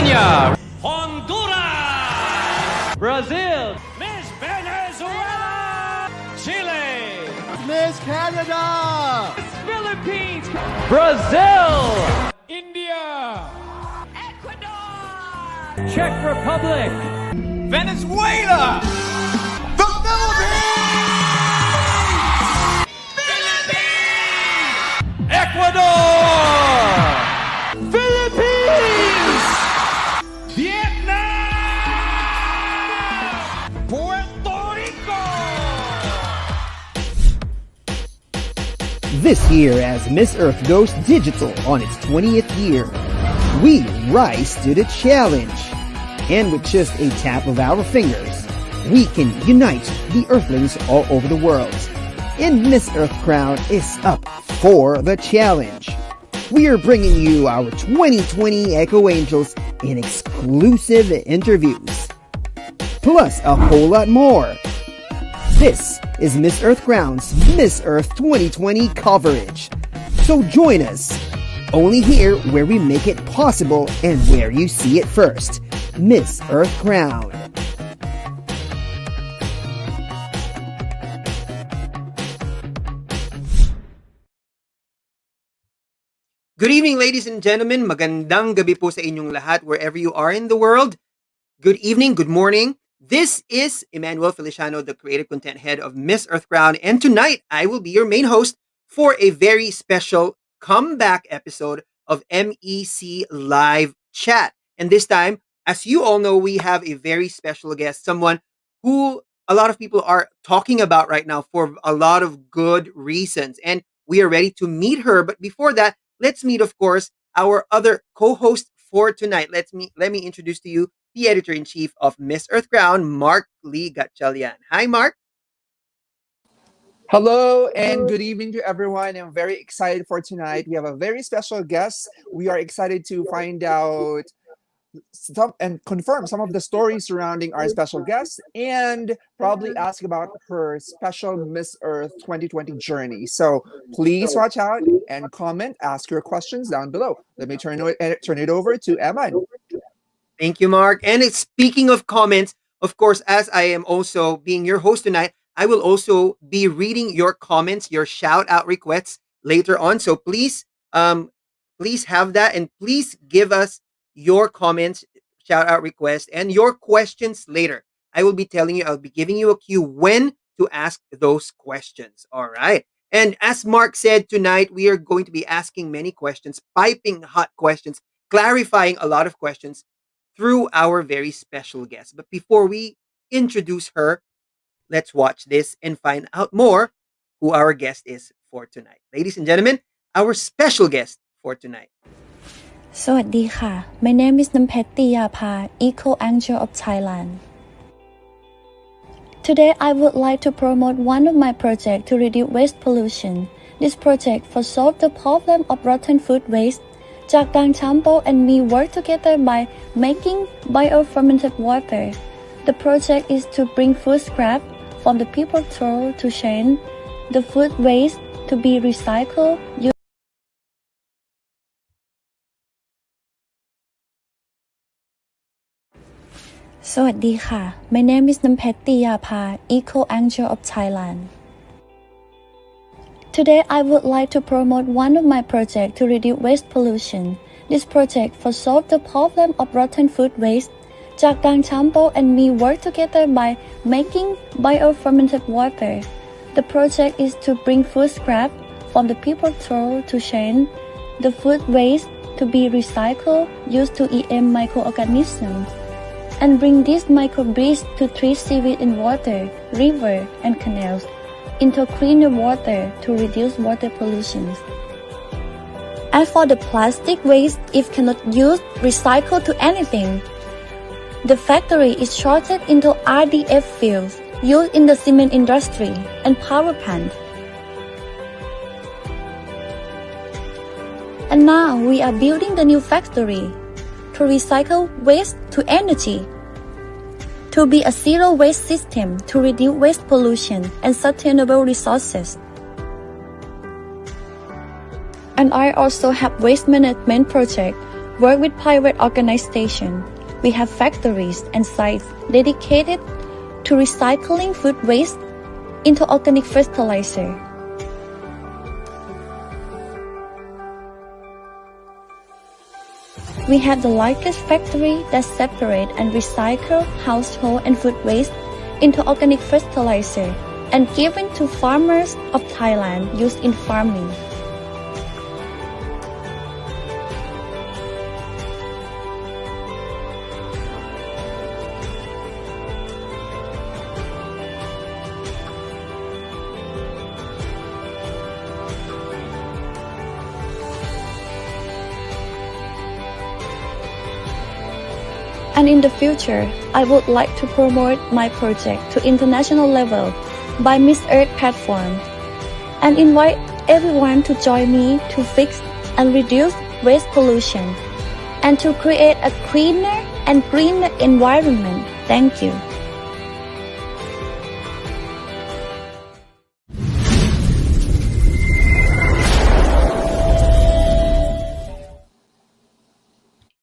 Kenya, Honduras, Brazil, Miss Venezuela, Chile, Miss Canada, Philippines, Brazil, India, Ecuador, Czech Republic, Venezuela, the Philippines, Ecuador, Philippines, Vietnam, Puerto Rico. This year, as Miss Earth goes digital on its 20th year, we rise to the challenge. And with just a tap of our fingers, we can unite the Earthlings all over the world. And Miss Earth Crown is up for the challenge. We are bringing you our 2020 Echo Angels in exclusive interviews, plus a whole lot more. This is Miss Earth Crown's Miss Earth 2020 coverage. So join us, only here where we make it possible and where you see it first. Miss Earth Crown. Good evening, ladies and gentlemen. Magandang gabi po sa inyong lahat wherever you are in the world. Good evening, good morning. This is Emmanuel Feliciano, the creative content head of Miss Earth Crown, and tonight I will be your main host for a very special comeback episode of MEC Live Chat. And this time, as you all know, we have a very special guest, someone who a lot of people are talking about right now for a lot of good reasons. And we are ready to meet her. But before that, let's meet, of course, our other co-host for tonight. Let me introduce to you the editor-in-chief of Miss Earth Crown, Mark Lee Gatchalian. Hi, Mark. Hello and good evening to everyone. I'm very excited for tonight. We have a very special guest. We are excited to find out and confirm some of the stories surrounding our special guest and probably ask about her special Miss Earth 2020 journey. So please watch out and comment, ask your questions down below. Let me turn it over to Emma. Thank you, Mark. And speaking of comments, of course, as I am also being your host tonight, I will also be reading your comments, your shout out requests later on. So please have that, and please give us your comments, shout out requests, and your questions later. I'll be giving you a cue when to ask those questions. All right. And as Mark said, tonight we are going to be asking many questions, piping hot questions, clarifying a lot of questions through our very special guest. But before we introduce her, let's watch this and find out more who our guest is for tonight. Ladies and gentlemen, our special guest for tonight. สวัสดีค่ะ My name is Nampetch Teeyapar, Eco Angel of Thailand. Today I would like to promote one of my projects to reduce waste pollution. This project for solve the problem of rotten food waste. จากดังชัมโป and me work together by making bio-fermented water. The project is to bring food scrap from the people throw to change the food waste to be recycled.สวัสดีค่ะ My name is Nampetch Teeyapar, Eco Angel of Thailand. Today I would like to promote one of my projects to reduce waste pollution. This project for solve the problem of rotten food waste. จากดังชัมโป and me work together by making bio-fermented water. The project is to bring food scrap from the people throw to change the food waste to be recycled used to EM microorganisms, and bring these microbreeds to treat seaweed in water, river, and canals into cleaner water to reduce water pollution. As for the plastic waste, if cannot use, recycle to anything, the factory is sorted into RDF fields used in the cement industry and power plant. And now we are building the new factory to recycle waste to energy, to be a zero waste system to reduce waste pollution and sustainable resources. And I also have waste management project work with private organizations. We have factories and sites dedicated to recycling food waste into organic fertilizer. We have the largest factory that separates and recycles household and food waste into organic fertilizer and given to farmers of Thailand used in farming. And in the future, I would like to promote my project to international level by Miss Earth platform and invite everyone to join me to fix and reduce waste pollution and to create a cleaner and greener environment. Thank you.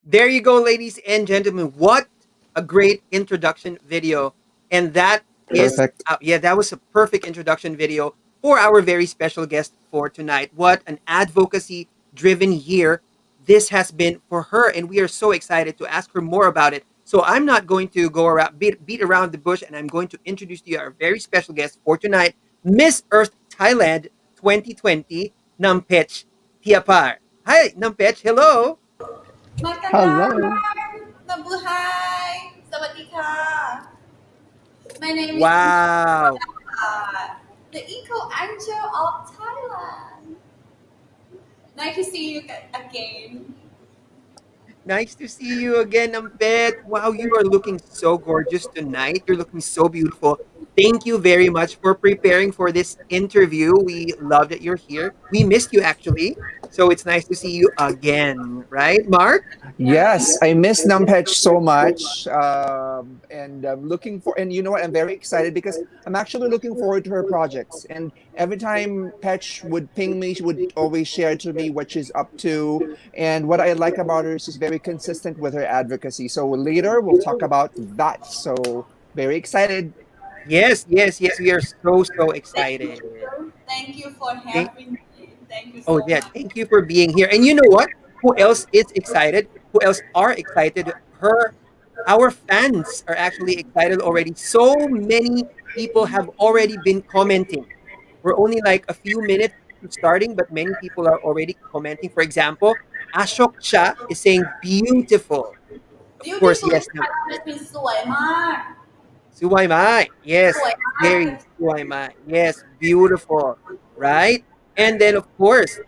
There you go, ladies and gentlemen. What a great introduction video. And that is, Perfect. that was a perfect introduction video for our very special guest for tonight. What an advocacy driven year this has been for her. And we are so excited to ask her more about it. So I'm not going to go around, beat around the bush, and I'm going to introduce to you our very special guest for tonight, Miss Earth Thailand 2020, Nampetch Teeyapar. Hi, Nampetch. Hello. Hello. Nabuhay! Sawadika! My name is Wow. the Eco Angel of Thailand. Nice to see you again. Nice to see you again, Nampet. Wow, you are looking so gorgeous tonight. You're looking so beautiful. Thank you very much for preparing for this interview. We love that you're here. We missed you actually. So it's nice to see you again, right, Mark? Yes, I miss Nampetch so much, and I'm looking for. And you know what? I'm very excited because I'm actually looking forward to her projects. And every time Petch would ping me, she would always share to me what she's up to. And what I like about her is she's very consistent with her advocacy. So later we'll talk about that. So very excited. Yes, yes, yes. We are so Thank excited. you. Thank you for Thank, having me. Thank you oh so yeah, much. thank you for being here. And you know what? Who else is excited? Who else are excited? Our fans are actually excited already. So many people have already been commenting. We're only like a few minutes to starting, but many people are already commenting. For example, Ashok Cha is saying beautiful. Of course, Beautiful yes. in Thailand means สวยมาก Suwaimai. Yes, สวยมาก very Suwaimai. Yes, beautiful. Right? And then, of course,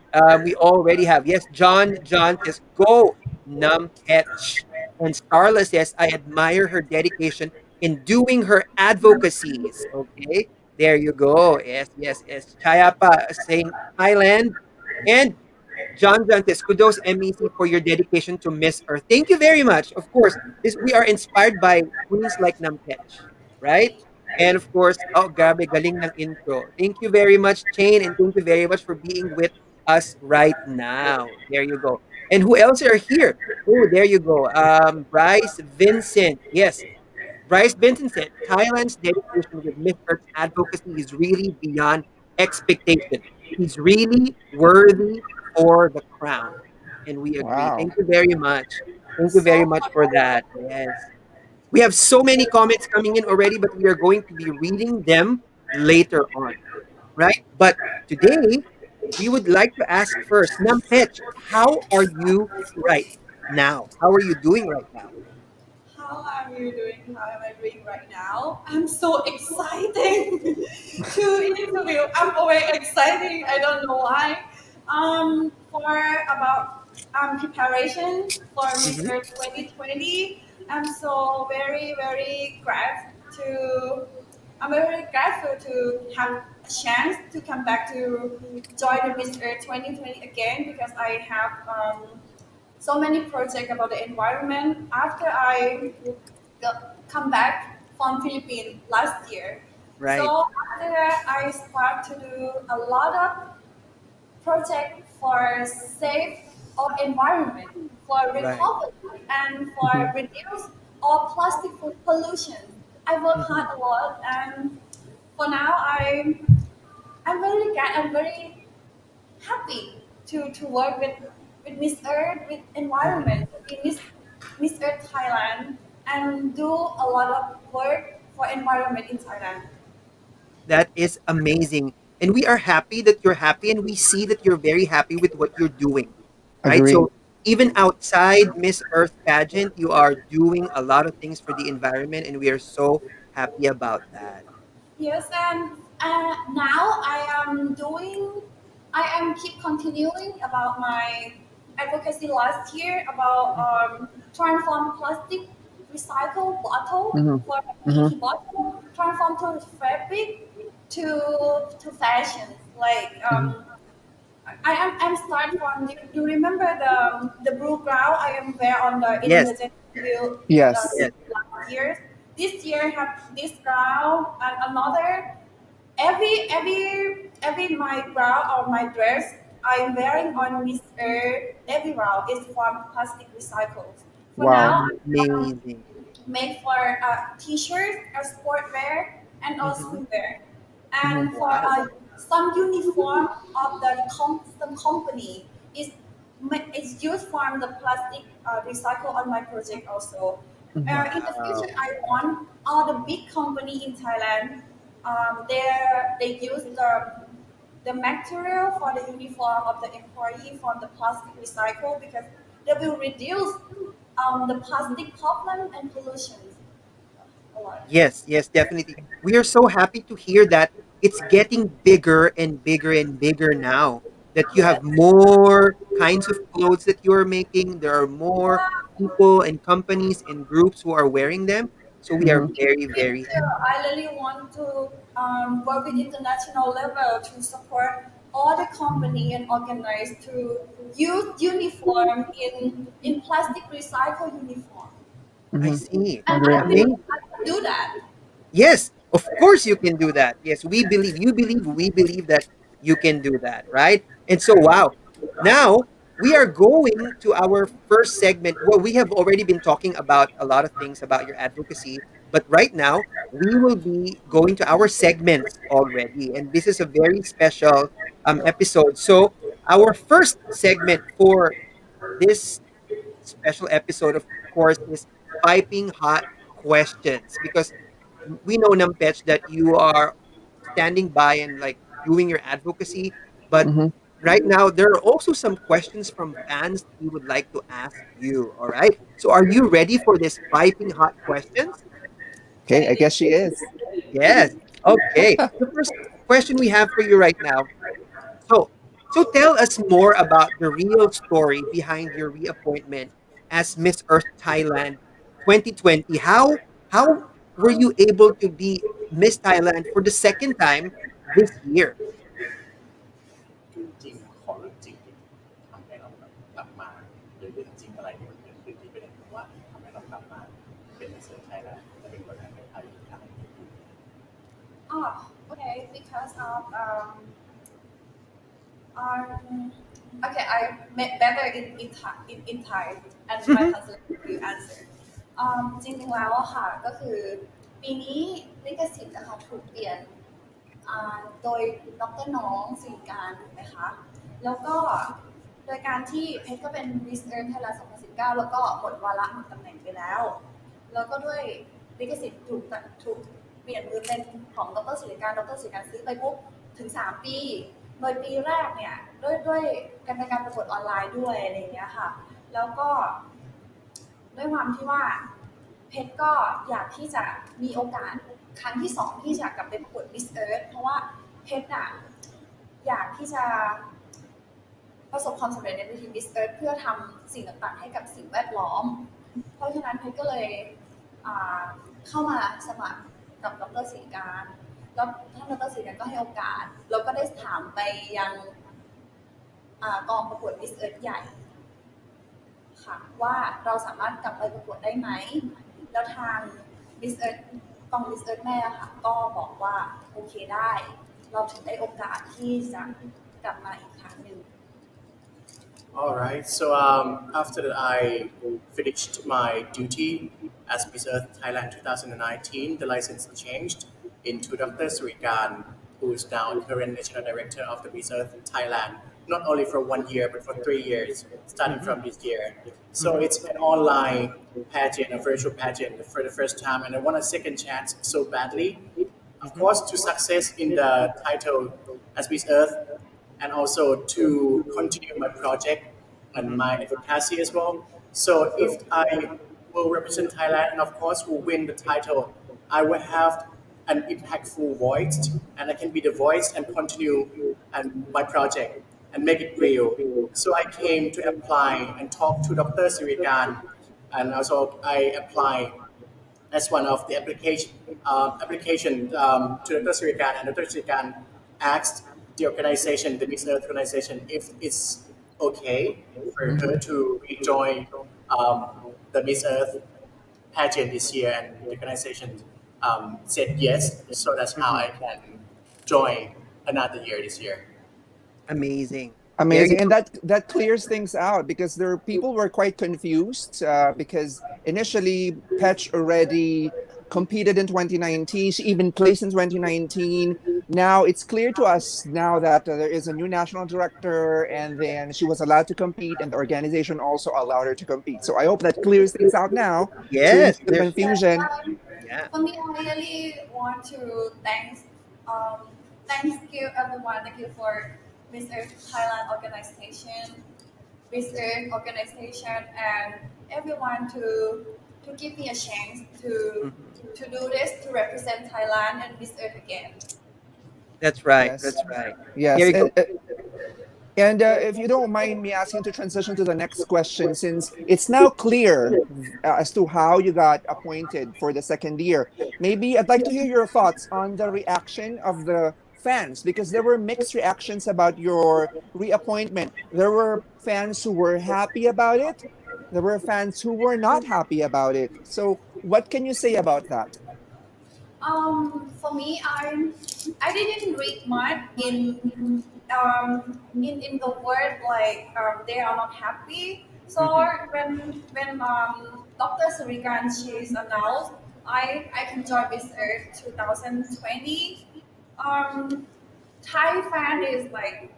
we already have, yes, John says, go, Numpetch. And Starla says, I admire her dedication in doing her advocacies. Okay, there you go. Yes, yes, yes. Chayapa saying Thailand. And John says, kudos MEC for your dedication to Miss Earth. Thank you very much. Of course, this we are inspired by queens like Nampetch, right? And of course, oh, grabe, galing ng intro. Thank you very much, Chain, and thank you very much for being with us right now. There you go. And who else are here? Oh, there you go. Bryce Vincent. Yes, Bryce Vincent, Thailand's dedication with Miss Earth's advocacy is really beyond expectation. He's really worthy for the crown. And we agree. Wow. Thank you very much. Thank you very So much for that. Yes. We have so many comments coming in already, but we are going to be reading them later on, right? But today, we would like to ask first, Nampetch, how are you right now? How are you doing right now? how are you doing? How am I doing right now? I'm so excited to interview. I'm always excited. I don't know why. For about preparation for Miss Mhm. Earth 2020, I'm so very glad to. I'm very grateful to have a chance to come back to join the Miss Earth 2020 again because I have so many projects about the environment after I come back from Philippines last year. Right. So after that, I start to do a lot of project for safe or environment, for Right. recovery, and for Mhm. reduce all plastic food pollution. I work Mhm. hard a lot, and for now I'm very glad. I'm very happy to work with Miss Earth, with Mhm. environment, to be Miss Earth Thailand, and do a lot of work for environment in Thailand. That is amazing. And we are happy that you're happy, and we see that you're very happy with what you're doing, right? Agree. So even outside Miss Earth pageant, you are doing a lot of things for the environment, and we are so happy about that. Yes, and now I am keep continuing about my advocacy last year about Mhm. transform plastic recycle bottle Hmm. for Hmm. PET bottle, transform to fabric to fashion. Like Hmm. I'm start from. Do you remember the blue ground I am wear on the Yes, Indonesian field Yes. yes. last year? This year have this ground and another every my bra or my dress I'm wearing on Miss Earth every round is from plastic recycles. For Wow. now, Amazing. made for t-shirt, sportwear, and also Mhm. swimwear. Hmm. And for Wow. some uniform of some company is is used from the plastic recycle on my project also. Hmm. In the Wow. future, I want all the big company in Thailand. They use the material for the uniform of the employee from the plastic recycle because they will reduce the plastic problem and pollution a lot. Yes, yes, definitely. We are so happy to hear that it's getting bigger and bigger and bigger now. That you have Yes. more kinds of clothes that you are making. There are more Yeah, people and companies and groups who are wearing them. So we are Hmm. very, me very too. I really want to work with international level to support all the company and organize to use uniform in plastic recycle uniform. I Hmm. see. And Agree. I believe Amazing. I can do that. Yes, of course you can do that. Yes, we believe, you believe, we believe that you can do that, right? And so, wow. Now we are going to our first segment. Well, we have already been talking about a lot of things about your advocacy, but right now we will be going to our segments already. And this is a very special episode. So, our first segment for this special episode, of course, is piping hot questions because we know Nampetch that you are standing by and like doing your advocacy, but Hmm. right now there are also some questions from fans that we would like to ask you. All right. So are you ready for this piping hot questions? Okay, I guess she is. Yes. Okay. The first question we have for you right now. So so tell us more about the real story behind your reappointment as Miss Earth Thailand 2020. How were you able to be Miss Thailand for the second time this year? คือจริงขอเรื่องจริงที่ทำให้เราแบบกลับมาหรือเรื่องจริงอะไรที่มันเกิดขึ้นที่เป็นเหตุว่าทำให้เรากลับมาเป็นนักเสือไทยแล้วจะเป็นคนไทยในไทยอีกครั้ง Oh, okay. Because of okay, I met better in Thai and my husband will answer. จริงๆแล้วอะค่ะก็คือปีนี้ลิขสิทธิ์นะคะถูกเปลี่ยนโดยดรน้องสิริการถูกไหมคะแล้วก็โดยการที่เพชรก็เป็น Miss Earth Thailand 2019แล้วก็หมดวาระหมดตำแหน่งไปแล้วแล้วก็ด้วยลิขสิทธิ์ถูกเปลี่ยนมือเป็นของดรสิริการซื้อไปปุ๊บถึง3ปีโดยปีแรกเนี่ยด้วยการประกวดออนไลน์ด้วยอะไรอย่างเงี้ยค่ะแล้วก็ด้วยความที่ว่าเพชรก็อยากที่จะมีโอกาสครั้งที่2ที่จะกลับไปประกวด Miss Earth เพราะว่าเพชรอะอยากที่จะประสบความสำเร็จในเวที Miss Earth เพื่อทำสิ่งต่างๆให้กับสิ่งแวดล้อมเพราะฉะนั้นเพชรก็เลยอ่าเข้ามาสมัครกับดรศิริการแล้วท่านดรศิริการก็ให้โอกาสแล้วก็ได้ถามไปยังกองประกวด Miss Earth ใหญ่ค่ะว่าเราสามารถกลับไปประกวดได้ไหมแล้วทาง Miss Earth กอง Miss Earth แม่ค่ะก็บอกว่าโอเคได้เราถึงได้โอกาสที่จะกลับมาอีกครั้งหนึ่ง All right. So after that, I finished my duty as Miss Earth Thailand 2019. The license changed into Dr. Surikan, who is now the current national director of the Miss Earth Thailand, not only for 1 year but for 3 years, starting Mhm. from this year. So Mhm. it's an online pageant, a virtual pageant for the first time, and I want a second chance so badly. Of Mhm. course, to success in the title as Miss Earth, and also to continue my project and Mhm. my advocacy as well. So if I will represent Thailand and of course will win the title, I will have an impactful voice and I can be the voice and continue and my project and make it real. So I came to apply and talk to Dr. Sirikan, and also I apply as one of the application to Dr. Sirikan, and Dr. Sirikan asked the organization, the Miss Earth organization, if it's okay for her Mhm. to rejoin the Miss Earth pageant this year, and the organization said yes. So that's how Mhm. I can join another year this year. Amazing. There you Amazing, and go. that clears things out because there people were quite confused because initially Petch already competed in 2019. She even placed in 2019. Now it's clear to us now that there is a new national director, and then she was allowed to compete, and the organization also allowed her to compete. So I hope that clears things out now to Yes, remove the there's Yes, confusion. yeah. for me, I really want to um, thank you everyone. Thank you for Miss Earth Thailand organization, Miss Earth organization, and everyone to give me a chance Mhm. to do this to represent Thailand and Miss Earth again. That's right. Yes, That's right. There yes. you go. And if you don't mind me asking to transition to the next question, since it's now clear as to how you got appointed for the second year, maybe I'd like to hear your thoughts on the reaction of the fans because there were mixed reactions about your reappointment. There were fans who were happy about it, there were fans who were not happy about it. So, what can you say about that? For me, I didn't read much in the word like they are not happy. So Mhm. when Dr. Surikan she's announced, I can join this Earth 2020. Um, Thai fan is like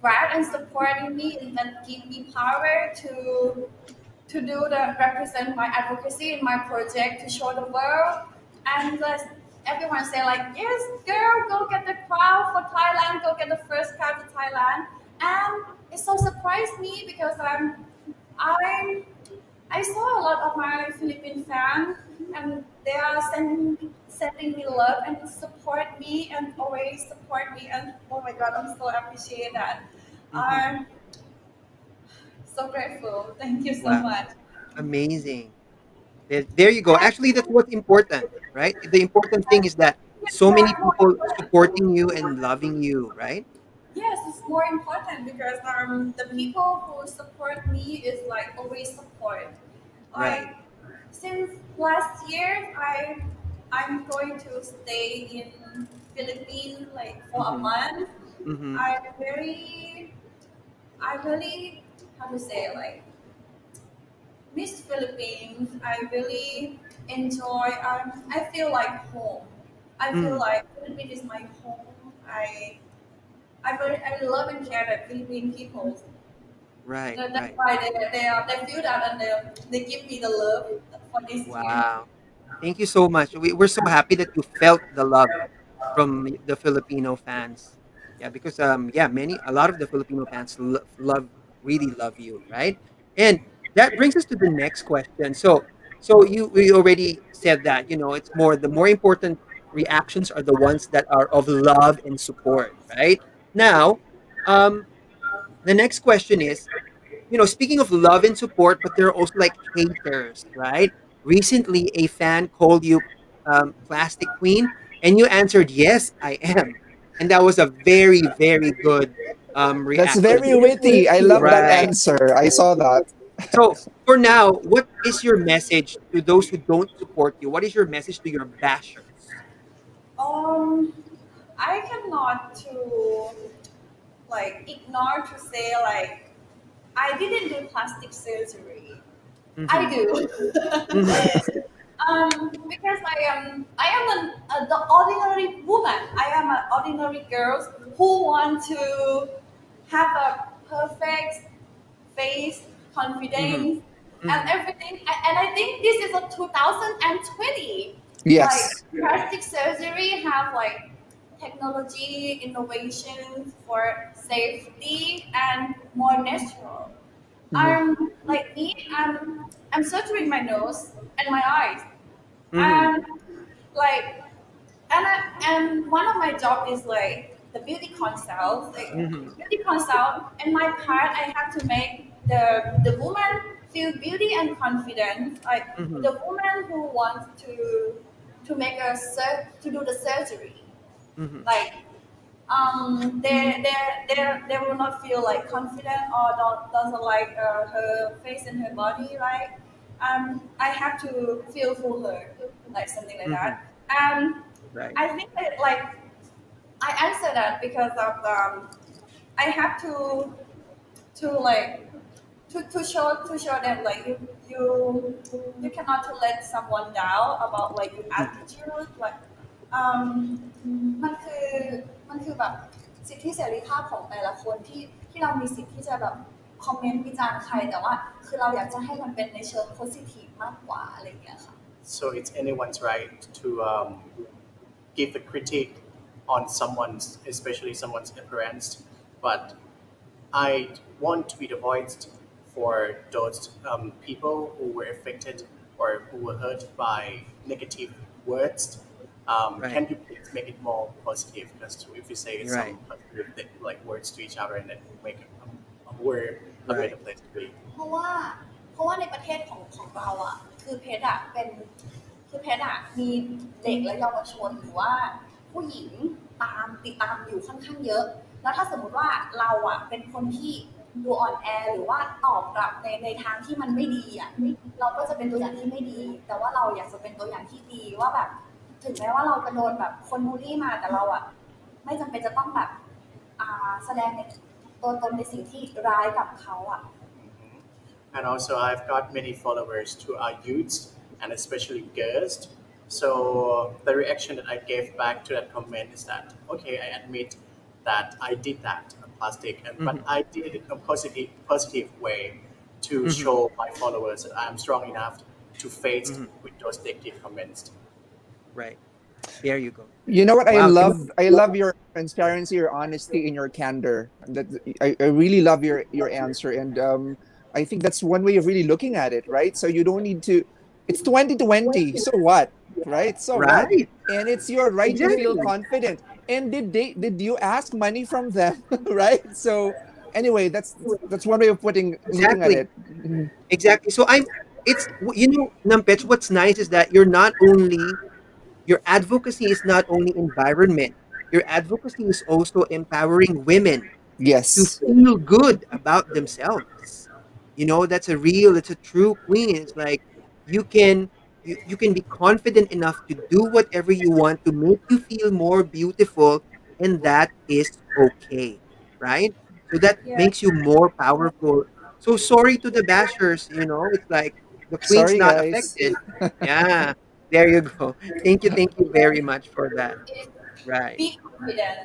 glad and supporting me and then give me power to do the represent my advocacy in my project to show the world and everyone say like yes girl go get the crowd for Thailand, go get the first crowd to Thailand. And it so surprised me because I'm I saw a lot of my Philippine fans and they are sending me love and support me and always support me, and oh my god, I'm so appreciate that. Mhm. I'm so grateful, thank you so Wow. much. Amazing. There you go. Actually, that's what's important, right? The important thing is that so many people supporting you and loving you, right? Yes, it's more important because the people who support me is like always support. Right. Like since last year, I'm going to stay in Philippines like for a Mhm. month. Mhm. I'm very, I really, how to say like miss Philippines. I really enjoy. I feel like home. I feel Mm. like Philippines is my home. I love and care the Philippine people. Right. That's Right. why they feel that and they give me the love for this year. Wow. Thank you so much. We're so happy that you felt the love from the Filipino fans. Yeah, because yeah, a lot of the Filipino fans really love you, right? And that brings us to the next question. So you we already said that, it's the more important reactions are the ones that are of love and support, right? Now, um the next question is, speaking of love and support, but there are also like haters, right? Recently, a fan called you Plastic Queen, and you answered, "Yes, I am," and that was a very, very good That's reaction, very witty. I love that right? answer. I saw that. So, for now, what is your message to those who don't support you? What is your message to your bashers? Um, I cannot to like ignore to say like I didn't do plastic surgery. I Mhm. do. Mhm. Because the ordinary woman. I am an ordinary girl who want to have a perfect face, Mhm. confidence, and Mhm. everything. And I think this is a 2020. Like Yes. plastic surgery have like technology, innovation for safety and more natural. Mhm. Like me, I'm surgery my nose and my eyes, Mhm. and like and one of my job is like the beauty consult, Mhm. and my part I have to make the woman feel beauty and confidence, like Mhm. the woman who wants to make to do the surgery, Mhm. like they will not feel like confident or doesn't like her face and her body, right? I have to feel for her, like something like Mhm. that. And Right. I think that, like, I answer that because of I have to like to show them like you cannot to let someone down about like your attitude, like มันคือมันคือแบบสิทธิเสรีภาพของแต่ละคนที่เรามีสิทธิ์ที่จะแบบคอมเมนต์วิจารณ์ใครแต่ว่าคือเราอยากจะให้มันเป็นในเชิงโพสิทีฟมากกว่าอะไรอย่างเงี้ยค่ะ So it's anyone's right to give a critique on someone's, especially someone's appearance, but I want to be the voice for those people who were affected or who were hurt by negative words. Right. Can you please make it more positive? Because if you say some Right. positive like words to each other and then make a word a better Right. place to be. เพราะว่าในประเทศของเราอ่ะคือเพชรอ่ะเป็นคือเพชรอ่ะมีเด็กและเยาวชนหรือว่าผู้หญิงติดตามอยู่ค่อนข้างเยอะแล้วถ้าสมมุติว่าเราอ่ะเป็นคนที่ดูอ่อนแอหรือว่าตอบกลับในทางที่มันไม่ดีอ่ะเราก็จะเป็นตัวอย่างที่ไม่ดีแต่ว่าเราอยากจะเป็นตัวอย่างที่ดีว่าแบบถึงแม้ว่าเราจะโดนแบบคนบูลลี่มาแต่เราอ่ะไม่จำเป็นจะต้องแบบแสดงในตัวตนในสิ่งที่ร้ายกับเขาอ่ะ And also, I've got many followers who are youths and especially girls. So the reaction that I gave back to that comment is that, okay, I admit that I did that plastic, but Mhm. I did it in a positive way to Mhm. show my followers that I am strong enough to face Mhm. with those negative comments. Right. There you go. You know what I Wow. love? I love your transparency, your honesty, and your candor. That I really love your answer, and I think that's one way of really looking at it, right? So you don't need to. It's 2020. So what, right? So what? Right. And it's your right to feel Exactly. confident. And did you ask money from them, right? So anyway, that's one way of looking at Exactly. it. Mhm. Exactly. So Nampetch, what's nice is that your advocacy is not only environment. Your advocacy is also empowering women to Yes. feel good about themselves. That's a true queen. It's like you can you can be confident enough to do whatever you want to make you feel more beautiful, and that is okay, right? So that Yeah. makes you more powerful. So sorry to the bashers, it's like the queen's Sorry, not guys. affected. Yeah, there you go. Thank you very much for that. Right. Be confident.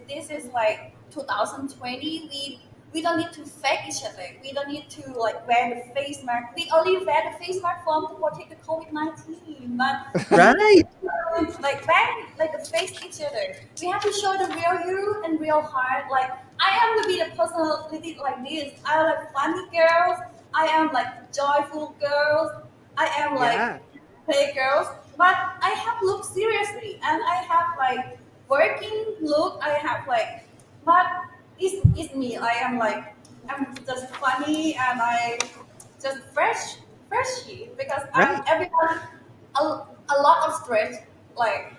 This is like 2020. We don't need to fake each other. We don't need to like wear the face mask. We only wear the face mask to protect the COVID-19. But we need Right. to like wear like the face each other. We have to show the real you and real heart. Like I am to be the personality like this. I am like funny girls. I am like joyful girls. I am like Yeah. play girls, but I have looked seriously and I have like working look. I have like, but it's me. I am like I'm just funny and I just freshy because Right. everyone a, a lot of stress. Like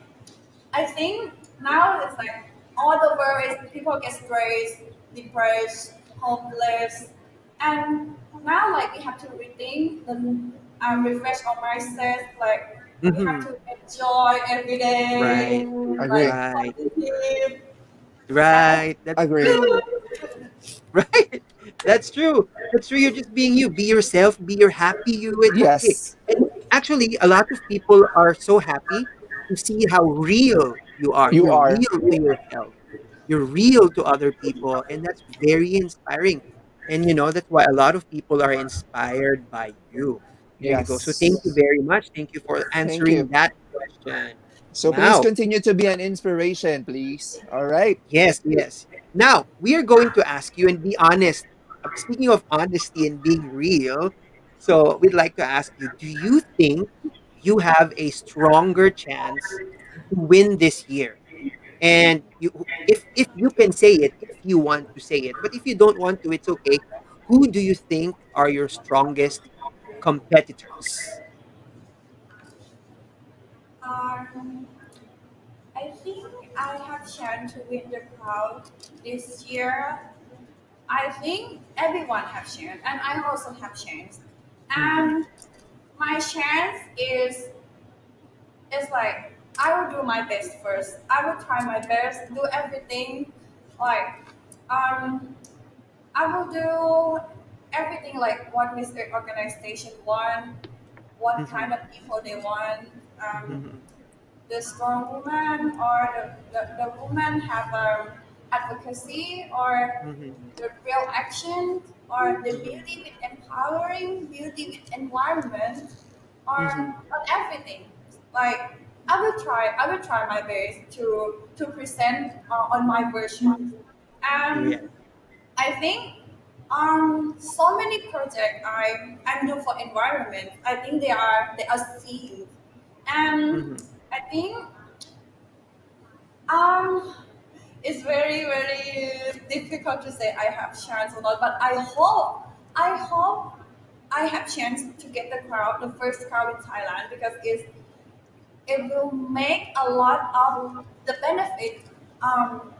I think now it's like all the world is people get stressed, depressed, hopeless, and now like we have to rethink and refresh our mindset. Like we have Hmm. to enjoy every day, Right. Agree. like Right. positive and Right. That's Agree. true. Right. That's true. That's true. You're just being you. Be yourself. Be your happy you. It's okay. Yes, And actually, a lot of people are so happy to see how real you are. you You're are. real to yourself. You're real to other people, and that's very inspiring. And that's why a lot of people are inspired by you. There you go. So thank you Yes. very much. Thank you for Thank answering you. that question. So please Now, continue to be an inspiration, please. All right. yes, yes. Now, we are going to ask you and be honest. Speaking of honesty and being real, so we'd like to ask you, do you think you have a stronger chance to win this year? And if you can say it, if you want to say it, but if you don't want to, it's okay. Who do you think are your strongest competitors? Um, I think I have chance to win the crowd this year. I think everyone has chance, and I also have chance. Mm-hmm. And my chance is like I will do my best first. I will try my best, do everything. Like um, I will do everything like what Mr. Organization want, what Mm-hmm. kind of people they want. Um, Mm-hmm. the strong woman or the woman have advocacy or Mm-hmm. the real action or the Mm-hmm. beauty with empowering, beauty with environment or Mm-hmm. on everything. Like I will try my best to present on my version. Yeah. And I think so many projects I'm doing for environment. I think they are seen, and Mm-hmm. I think um it's very very difficult to say I have chance or not. But I hope I have chance to get the first crowd in Thailand because it will make a lot of the benefit um,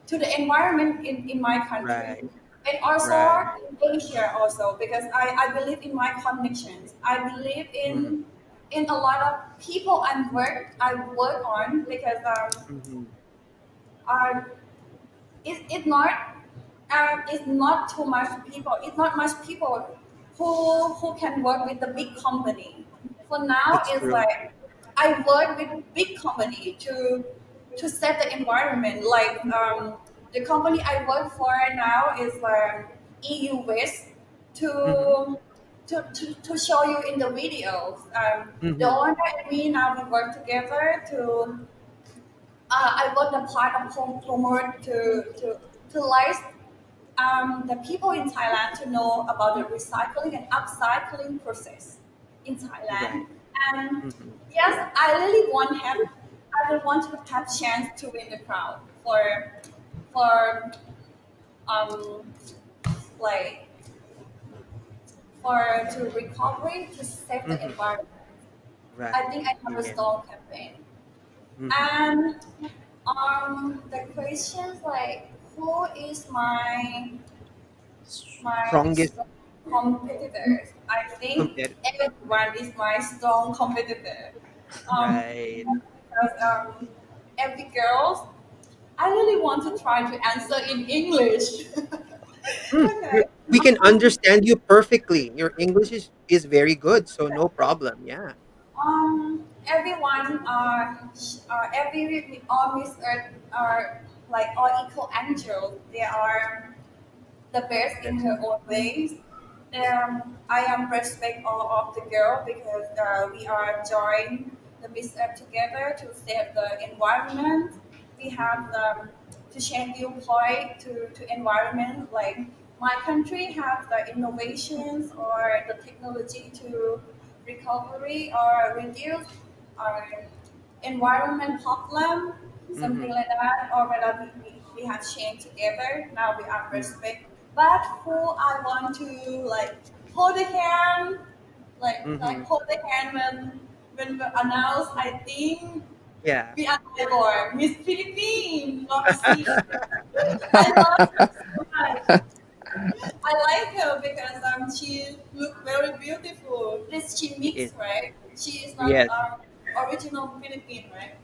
to the environment in my country Right. and also Right. in Asia also because I believe in my connections. I believe Mm-hmm. in a lot of people I work on because Mm-hmm. uh, it's not too much people. It's not much people who can work with the big company. For now, That's it's true. like I work with big company to set the environment. Like the company I work for now is EU West Mm-hmm. to to show you in the videos. The Mm-hmm. owner and me now we work together to I work the part of promote to let the people in Thailand to know about the recycling and upcycling process in Thailand. Right. And Mm-hmm. yes, I really want to have chance to win the crowd for um like for to recovery to save the Mm-hmm. environment. I Right. think I have a Yeah. strong campaign. Mm-hmm. And the questions like who is my Strongest strong competitors? I think competitor. everyone is my strong competitor. Um, Right. because every girl, I really want to try to answer in English. Mm, Okay. we can understand you perfectly. Your English is very good, so no problem. Yeah. Everyone every all Miss Earth are like all equal angels. They are the best in her own ways. I am respect all of the girl because we are join the business together to save the environment. We have to change viewpoint to environment. Like my country have the innovations or the technology to recovery or reduce our environment problem, something Mm-hmm. like that, or whether we have changed together, now we are Mm-hmm. respect. But who I want to like hold the hand, like Mm-hmm. hold the hand when we announce, I think Yeah. we are for Miss Philippines, Roxy. I love her so much. I like her because she look very beautiful. This she It, mixed, right? She is not yes. original Philippine, right?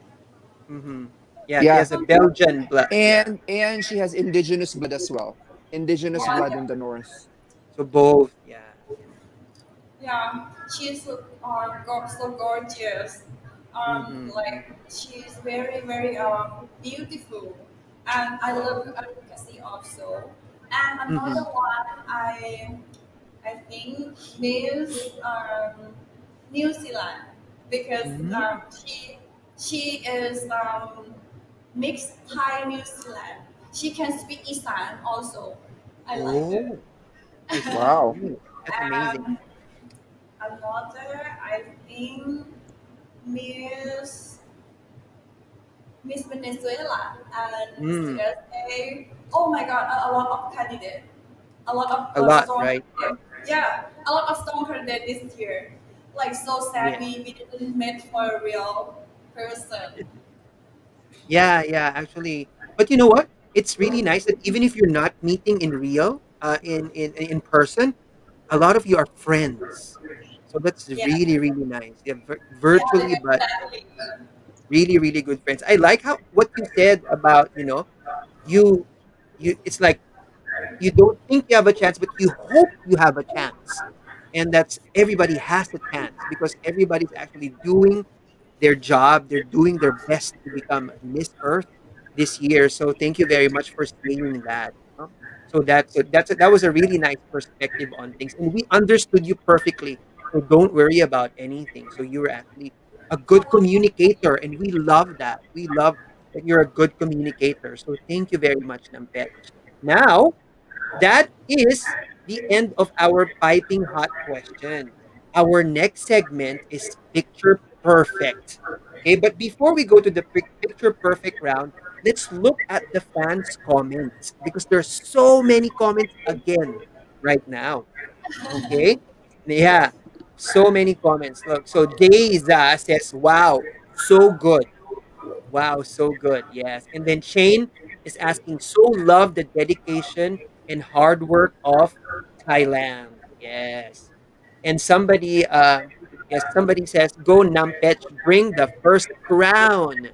Mm-hmm. Yeah, she Yeah. has a Belgian blood. Yeah. And she has indigenous blood as well. indigenous Yeah, blood yeah. in the north. So both, yeah. Yeah, she's so gorgeous. Mm-hmm. Like she's very very beautiful, and I love her advocacy also. And Mm-hmm. another one, I think Miss New Zealand because Mm-hmm. she is mixed Thai New Zealand. She can speak Isan also. I like her. Oh, I Wow. see. That's amazing. And another, I think, Miss Miss Venezuela and Miss Mm, USA. Oh my God, a lot of candidates, a lot of a lot, strong right? candidates. Yeah, a lot of strong candidates this year. Like so sad, Yeah. we didn't meet for a real person. Yeah, yeah, actually. But you know what? It's really nice that even if you're not meeting in real, in person, a lot of you are friends. So that's Yeah, really, really nice. Yeah, yeah, virtually, but exactly. really, really good friends. I like how what you said about, you it's like you don't think you have a chance, but you hope you have a chance. And that's everybody has a chance because everybody's actually doing their job. They're doing their best to become Miss Earth this year. So thank you very much for saying that. So that was a really nice perspective on things, and we understood you perfectly. So don't worry about anything. So you were actually a good communicator, and we love that. We love that you're a good communicator. So thank you very much, Nampet. Now that is the end of our piping hot question. Our next segment is picture perfect. Okay, but before we go to the picture perfect round, let's look at the fans' comments because there's so many comments again right now. Okay, yeah, so many comments. Look, so Deiza says, "Wow, so good." Wow, so good. Yes. And then Shane is asking, so love the dedication and hard work of Thailand. Yes. And somebody says, go Nampetch, bring the first crown.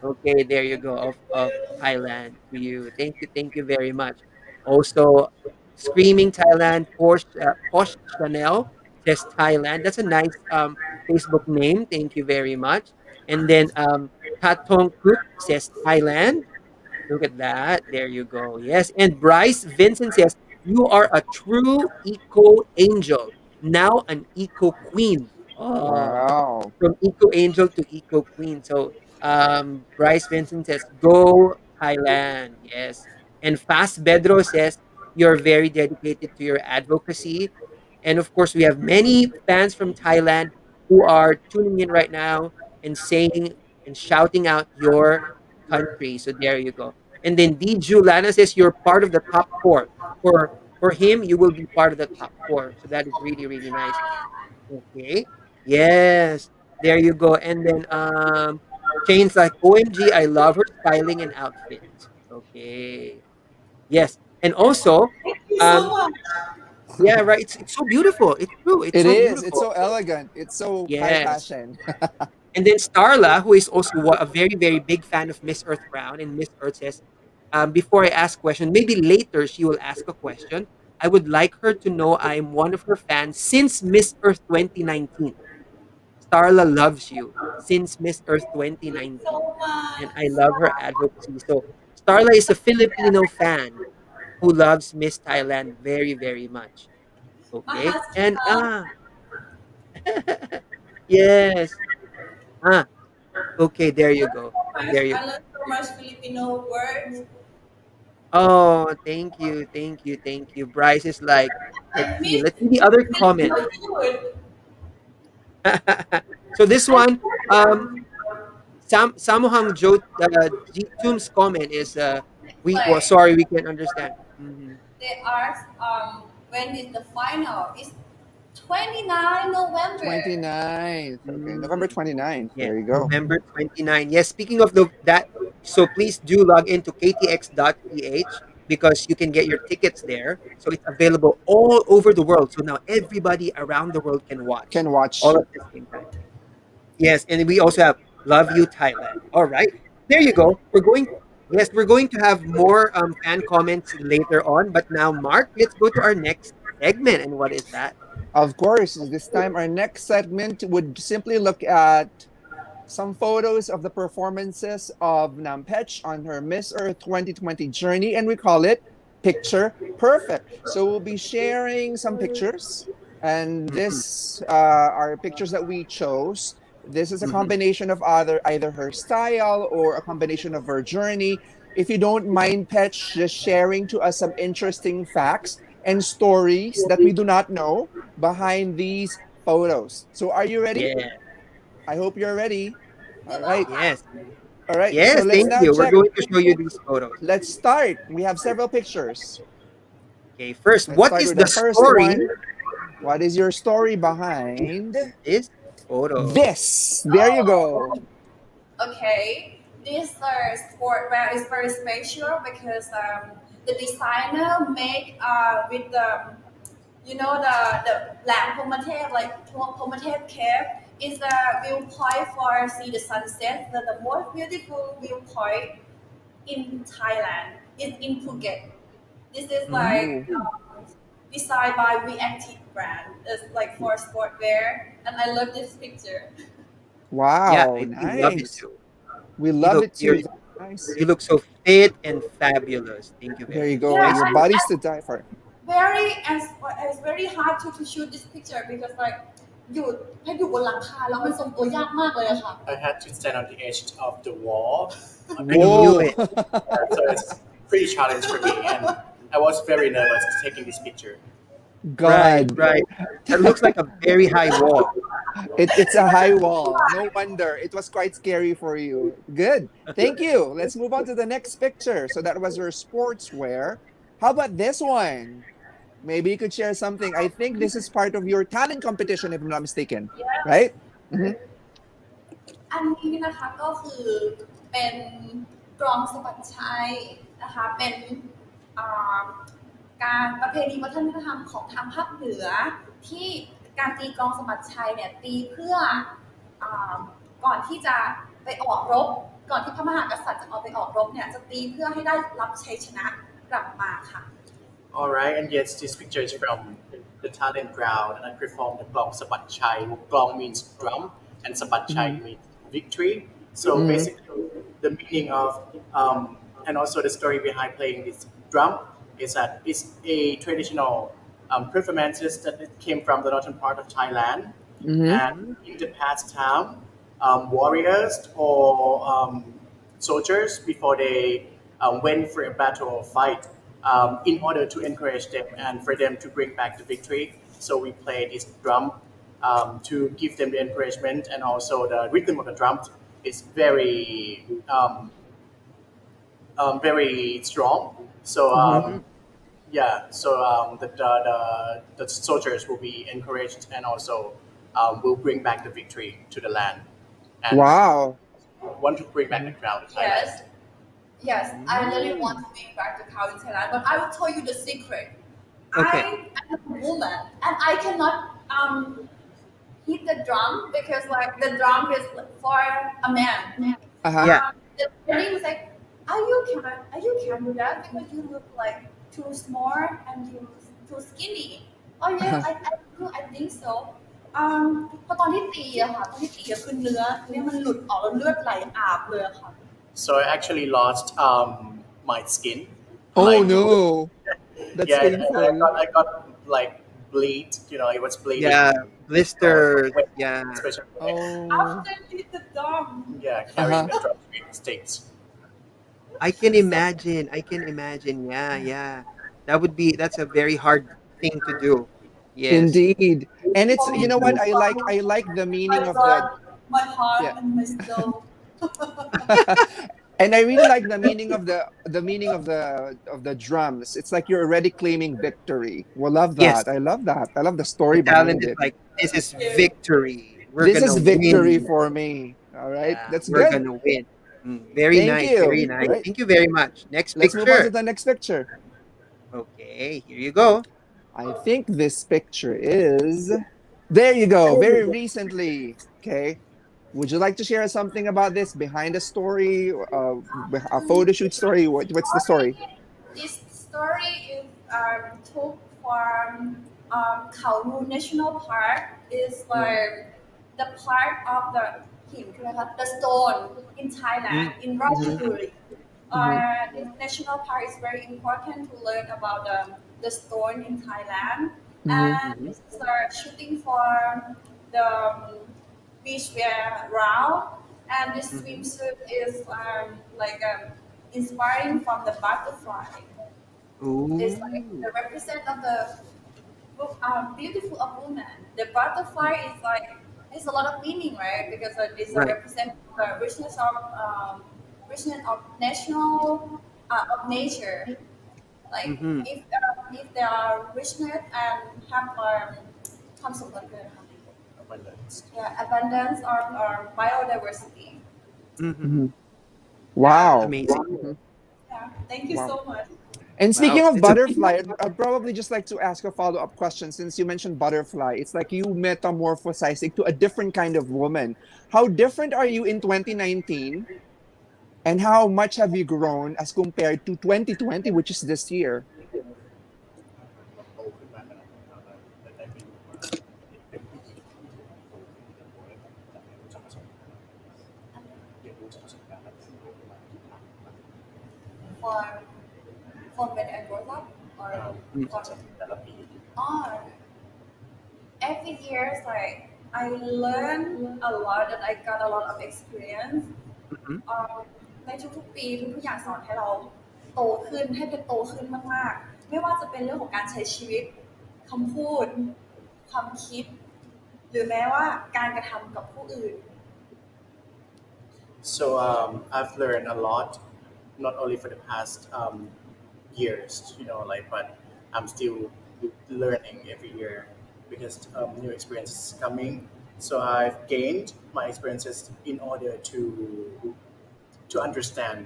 Okay, there you go of Thailand to you. Thank you very much. Also, screaming Thailand, Posh Chanel says Thailand. That's a nice Facebook name. Thank you very much. And then Katong Kut says Thailand. Look at that. There you go. Yes. And Bryce Vincent says, you are a true eco angel. Now an eco queen. Oh, Wow. from eco angel to eco queen. So Bryce Vincent says, go Thailand. Yes. And Fast Bedro says, you're very dedicated to your advocacy. And of course, we have many fans from Thailand who are tuning in right now and saying and shouting out your country. So there you go. And then Diju Lana says you're part of the top four. For him, you will be part of the top four. So that is really, really nice. Okay. Yes. There you go. And then Shane's like, OMG, I love her styling and outfit. Okay. Yes. And also, Thank you so um, much. yeah, right. It's so beautiful. It's true. It's It so is. It's beautiful. so elegant. It's so high Yes. fashion. And then Starla, who is also a very, very big fan of Miss Earth Brown, and Miss Earth says, before I ask question, maybe later she will ask a question. I would like her to know I'm one of her fans since Miss Earth 2019. Starla loves you since Miss Earth Thank you 2019. so And much. I love her advocacy. So Starla is a Filipino fan who loves Miss Thailand very, very much. Okay. And Mahasika. yes. Ah, okay, there you go. There you I learned so much Filipino words. Oh, thank you, thank you, thank you. Bryce is like, let's I see, miss let's see the other comment. Filipino food. So this one, Samuhang Joe Tum's comment is Like sorry, we can't understand. Mhm. they ask when is the final? It's 29 November. 29th. Okay, November Mm. 29th. Yes, There you go. November 29. Yes, speaking of that, so please do log into ktx.ph because you can get your tickets there. So it's available all over the world. So now everybody around the world can watch Can watch. all at the same time. Yes, and we also have Love You Thailand. All right. There you go. Yes, we're going to have more fan comments later on. But now, Mark, let's go to our next segment. And what is that? Of course, this time our next segment would simply look at some photos of the performances of Nampetch on her Miss Earth 2020 journey, and we call it Picture Perfect. So we'll be sharing some pictures, and this are pictures that we chose. This is a combination of either her style or a combination of her journey. If you don't mind, Petch, just sharing to us some interesting facts and stories that we do not know behind these photos. So are you ready? Yeah. I hope you're ready. All right. Yes. All right. So Yes, let's thank now you. We're check. going to show you these photos. Let's start. We have several pictures. Okay, first, Let's what start is with the the first story one. What is your story behind this photo? this? There you go. Okay, this sportwear is very special because the designer make with the the lamp Pomatev, like Pomatev Cave is a viewpoint for see the sunset. The most beautiful viewpoint in Thailand is in Phuket. This is like designed by Reactive brand. It's like for sportwear, and I love this picture. Yeah, Wow, we love it nice. too. We You love look, it you're, too. Nice. you look so fit and fabulous. Thank you There very you much. go. Yeah, Nice. Your body's to die for. very and it's very hard to shoot this picture because like อยู่ให้อยู่บนหลังคาแล้วมันทรงตัวยากมากเลยอะค่ะ I had to stand on the edge of the wall. I knew Whoa. it. So it's pretty challenge for me, and I was very nervous taking this picture. Right, God. right. That looks like a very high wall. It's a high wall. No wonder. It was quite scary for you. Good. Thank you. Let's move on to the next picture. So that was your sportswear. How about this one? Maybe you could share something. I think this is part of your talent competition, if I'm not mistaken. Right? Mhm. อันนี้นะคะก็คือเป็นกลองสะบัดชัยนะคะเป็นอ่าการประเพณีวัฒนธรรมของทางภาคเหนือที่การตีกลองสะบัดชัยเนี่ยตีเพื่ออาก่อนที่จะไปออกรบก่อนที่พระมหากษัตริย์จะออกไปออกรบเนี่ยจะตีเพื่อให้ได้รับชัยชนะกลับมาค่ะ All right, and yes, this picture is from the talent ground, and I performed the Glong Sabat Chai. Glong means drum, and Sabat Chai means victory. So basically, the meaning of and also the story behind playing this drum is that it's a traditional performances that it came from the northern part of Thailand, and in the past time, warriors or soldiers before they went for a battle or fight. In order to encourage them and for them to bring back the victory. So we play this drum to give them the encouragement, and also the rhythm of the drum is very strong. So yeah, so the soldiers will be encouraged and also will bring back the victory to the land. And Wow. want to bring back the crowd to Thailand. Yes, I really want to bring back the cow in Thailand, but I will tell you the secret. Okay. I am a woman, and I cannot hit the drum because like the drum is for a man. Uh-huh. Yeah. The lady was like, you can do that because you look like too small and you too skinny. Oh yes, I think so. พอตอนที่ตีอะค่ะตอนที่ตีอะคือเนื้อมันหลุดออกแล้วเลือดไหลอาบเลยอะค่ะ So I actually lost my skin. Oh Like, no. That's yeah, painful. I got like bleed. It was bleeding. Yeah, blisters. Yeah. Especially Oh. After did the drum. carrying the drumstick sticks. I can imagine. Yeah. That's a very hard thing to do. Yes. Indeed. And it's you know what I like the meaning of the My heart Yeah. and my soul. and I really like the meaning of the drums. It's like you're already claiming victory. Well, love that. Yes. I love that. I love the story The talent behind is it. like, this is victory. This is victory win. for me. All right. Yeah, That's we're good. gonna win. Very Thank nice. you. Very nice. Right. Thank you very much. Next Let's move on picture. to the next picture. Okay, here you go. I think this picture is there you go. Very recently. Okay. Would you like to share something about this behind the story, a photo shoot story? What's the story? This story is took from Khao Nu National Park. Is like the part of the stone in Thailand, in Ratchaburi. This national park is very important to learn about the stone in Thailand. And this is shooting for the beach wear round. And this swimsuit is inspiring from the butterfly. It's like Ooh. the represent of the beautiful of woman. The butterfly is like it's a lot of meaning, right? Because it's a Right. represent the richness of national of nature. Like Mm-hmm. if there are richness and have abundance. abundance or biodiversity. Mm-hmm. Mhm. Yeah. Wow. Amazing. Mhm. Yeah, thank you Wow. so much. And Wow. speaking of It's a butterfly, I'd probably just like to ask a follow-up question since you mentioned butterfly. It's like you metamorphosizing to a different kind of woman. How different are you in 2019? And how much have you grown as compared to 2020, which is this year? โตขึ้นมากขนาดนั้นแล้วแต่ได้ไปอยู่มาเป็นผู้หญิงที่ถูกโตขึ้นในตัวและจากเรียนรู้จากประสบการณ์เรียนรู้จากประสบการณ์และสิ่งที่มาที่ผ่านมา For when I grow up or for แต่ละปี oh, every year it's like I learn a lot and I got a lot of experience. Mhm. ในทุกๆปีทุกๆอย่างสอนให้เราโตขึ้นให้เป็นโตขึ้นมากๆไม่ว่าจะเป็นเรื่องของการใช้ชีวิตคำพูดความคิดหรือแม้ว่าการกระทำกับผู้อื่น So I've learned a lot, not only for the past years, but I'm still learning every year because new experiences is coming. So I've gained my experiences in order to understand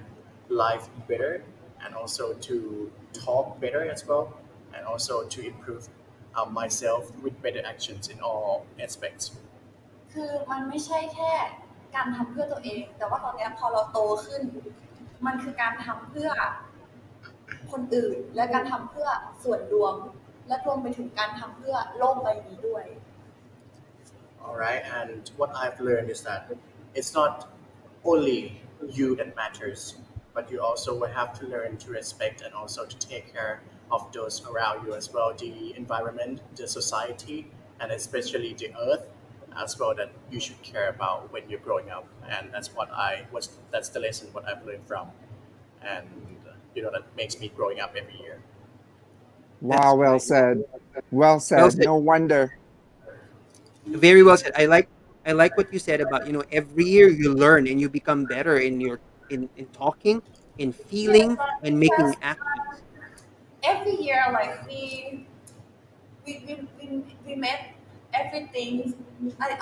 life better and also to talk better as well, and also to improve myself with better actions in all aspects. คือมันไม่ใช่แค่การทำเพื่อตัวเองแต่ว่าตอนนี้พอเราโตขึ้นมันคือการทำเพื่อคนอื่นและการทำเพื่อส่วนรวมและรวมไปถึงการทำเพื่อโลกใบนี้ด้วย All right, and what I've learned is that it's not only you that matters, but you also will have to learn to respect and also to take care of those around you as well, the environment, the society, and especially the earth as well that you should care about when you're growing up. And that's the lesson what I've learned from, and that makes me growing up every year. Wow, well right. said. Well said. Well said. No wonder. Very well said. I like what you said about, every year you learn and you become better in talking, in Yes, feeling, and because making actions. every year like we met everything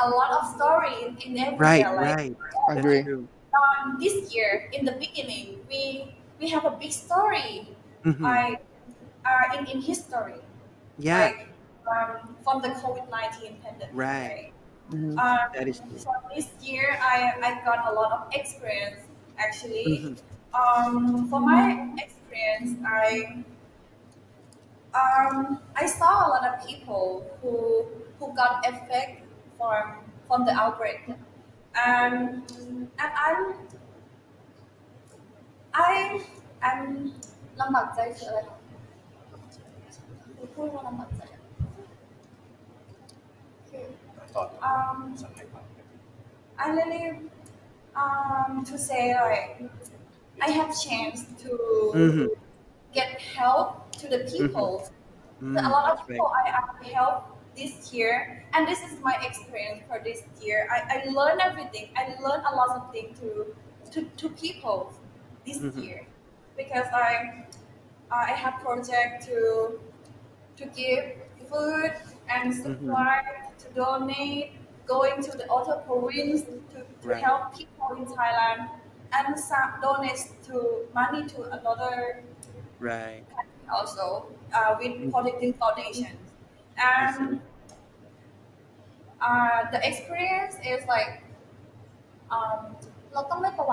a lot of story in every Right, year like right. That's Agree. true. this year in the beginning we have a big story Hmm. like in history Yeah, like from the COVID-19 pandemic right. right Mhm. That is true. so this year I got a lot of experience actually Hmm. for my experience I saw a lot of people who got affected from the outbreak, and I I'm ลำบากใจคืออะไรคะคือพูดว่าลำบากใจอะคือ um I really to say like I have chance to Hmm. get help to the Hmm. people. A lot of That's right. people I have helped this year, and this is my experience for this year. I learned everything. I learned a lot of things to people this Hmm. year because I have project to give food and Hmm. supply to donate, going to the other province to Right. help people in Thailand, and some donate to money to another Right. also with Mhm. protecting foundations. I see. And the experience is like อืมเราต้องไม่ประ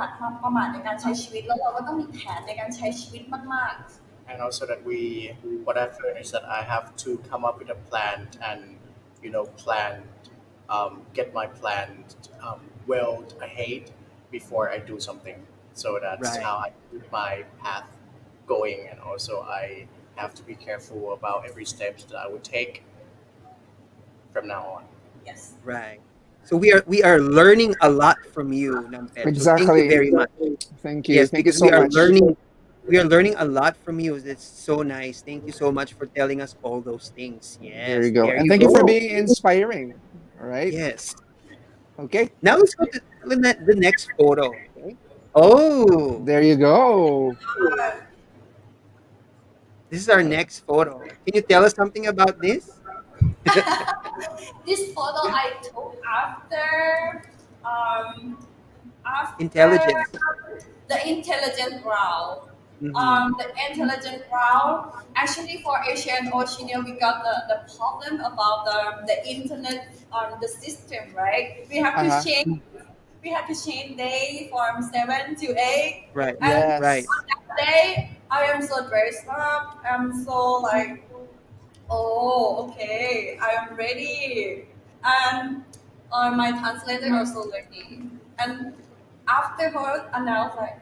มาทในการใช้ชีวิตแล้วเราก็ต้องมีแผนในการใช้ชีวิตมาก And also that what I've learned is that I have to come up with a plan and plan, get my plan well ahead before I do something. So that's Right. how I keep my path going, and also I have to be careful about every step that I would take from now on.ๆ yes Right. So we are learning a lot from you, Nampetch. So thank you Exactly. very much. Thank you. Yes, Thank you because so much. we are learning a lot from you. That's so nice. Thank you so much for telling us all those things. There you Yes, go. there And you thank you for go. being inspiring. All right. Yes. Okay. Now let's go to the next photo. Okay. Oh, There you go. this is our next photo. Can you tell us something about this? this photo I took um, after Intelligence. the intelligent ground. Mhm. The intelligent ground. Actually, for Asia and Oceania, we got the problem about the internet on the system, right? Uh-huh. We have to change day from 7 to 8, Right. and Right. Yes. on that day, I am so very smart. I'm so like, oh, okay, I am ready. And my translator also ready. And afterward, and I was like,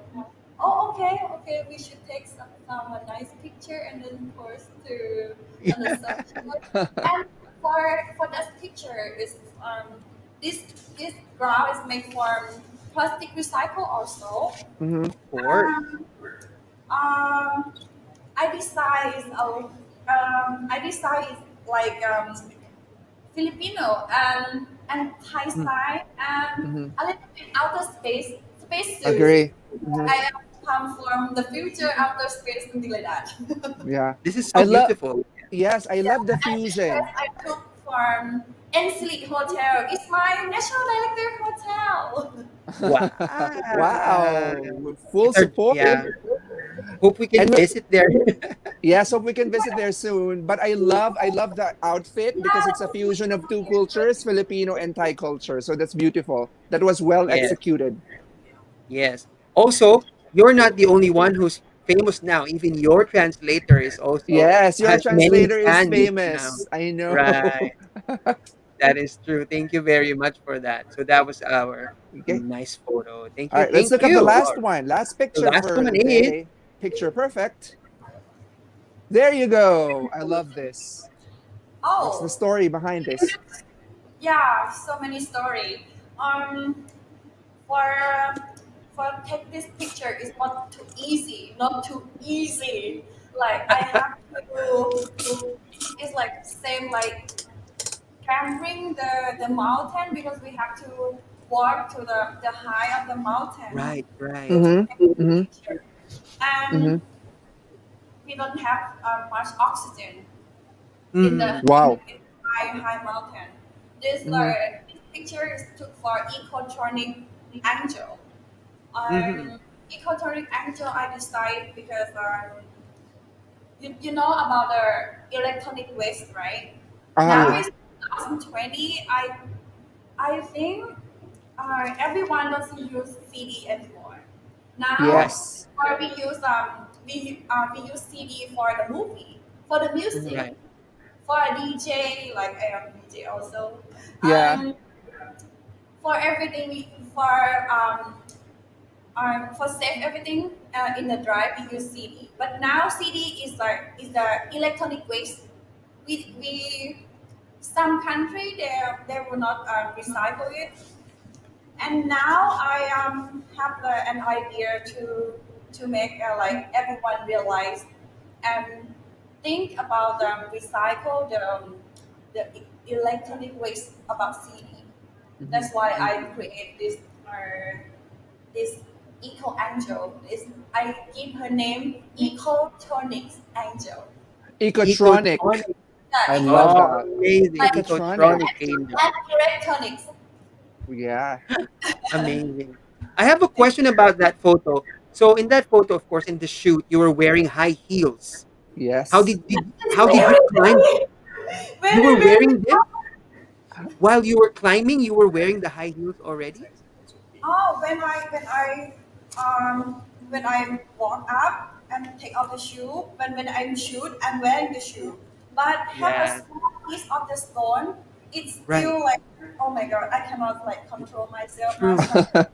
oh, okay, we should take some a nice picture and then post to on the social. And for that picture is this this ground is made from plastic recycle also. Mm-hmm. Of course. Um, um, I decided like Filipino and Thai style and Mm-hmm. a little bit outer space suit. Agree. Mm-hmm. I am come from the future outer space, something like that. Yeah. This is I so love beautiful. yes, I love the And this dress fusion. I took from Ensley Hotel. It's my national director hotel. Wow. Wow. Full It's our, support. yeah. Hope we can And visit there. yes, hope we can visit there soon. But I love the outfit because it's a fusion of two cultures, Filipino and Thai culture. So that's beautiful. That was well Yes. executed. Yes. Also, you're not the only one who's famous now. Even your translator is also Yes, your has many translator is fans now. famous. I know. Right. That is true. Thank you very much for that. So that was our Okay. nice photo. Thank All you. right, let's Thank look at the you. last one. Last The picture last for one the is day. Picture perfect. There you go. I love this. What's the Oh, story behind this? yeah, so many story. Um, for take this picture is not too easy, not too easy. Like I have to. It's like same like climbing the mountain because we have to walk to the high of the mountain right, right. to Mm-hmm. take the Mm-hmm. picture, and Mm-hmm. we don't have much oxygen in the Mm-hmm. Wow. high mountain. Mm-hmm. This picture is took for ecotronic angel. Mm-hmm. Ecotronic angel I decided because you know about the electronic waste, right? Now Uh-huh. it's 2020. I think everyone doesn't use CD anymore. Right. Now, Yes. we use we use CD for the movie, for the Mm-hmm. music, Right. for a DJ. Like I am DJ also. Yeah. Um, for everything, for save everything in the drive, we use CD. But now CD is the electronic waste. We some country they will not recycle it. And now I have an idea to make like everyone realize and think about recycle electronic waste about CD. Mm-hmm. That's why I create this eco angel. I give her name Ecotronics Angel. Ecotronic. Ecotronic. I Yeah, love Oh, that. amazing. like Ecotronic. Ecotronic angel. and electronics. Yeah. Amazing. I have a question about that photo. So in that photo, of course, in the shoot, you were wearing high heels. How Yes. It's how did you climb? You were very, very wearing them while you were climbing. You were wearing the high heels already. Oh, when I walk up and take off the shoe, when I'm shoot, I'm wearing the shoe, but have a Yes. small piece of the stone. It's Right. still like, oh my god, I cannot like control myself. True. Like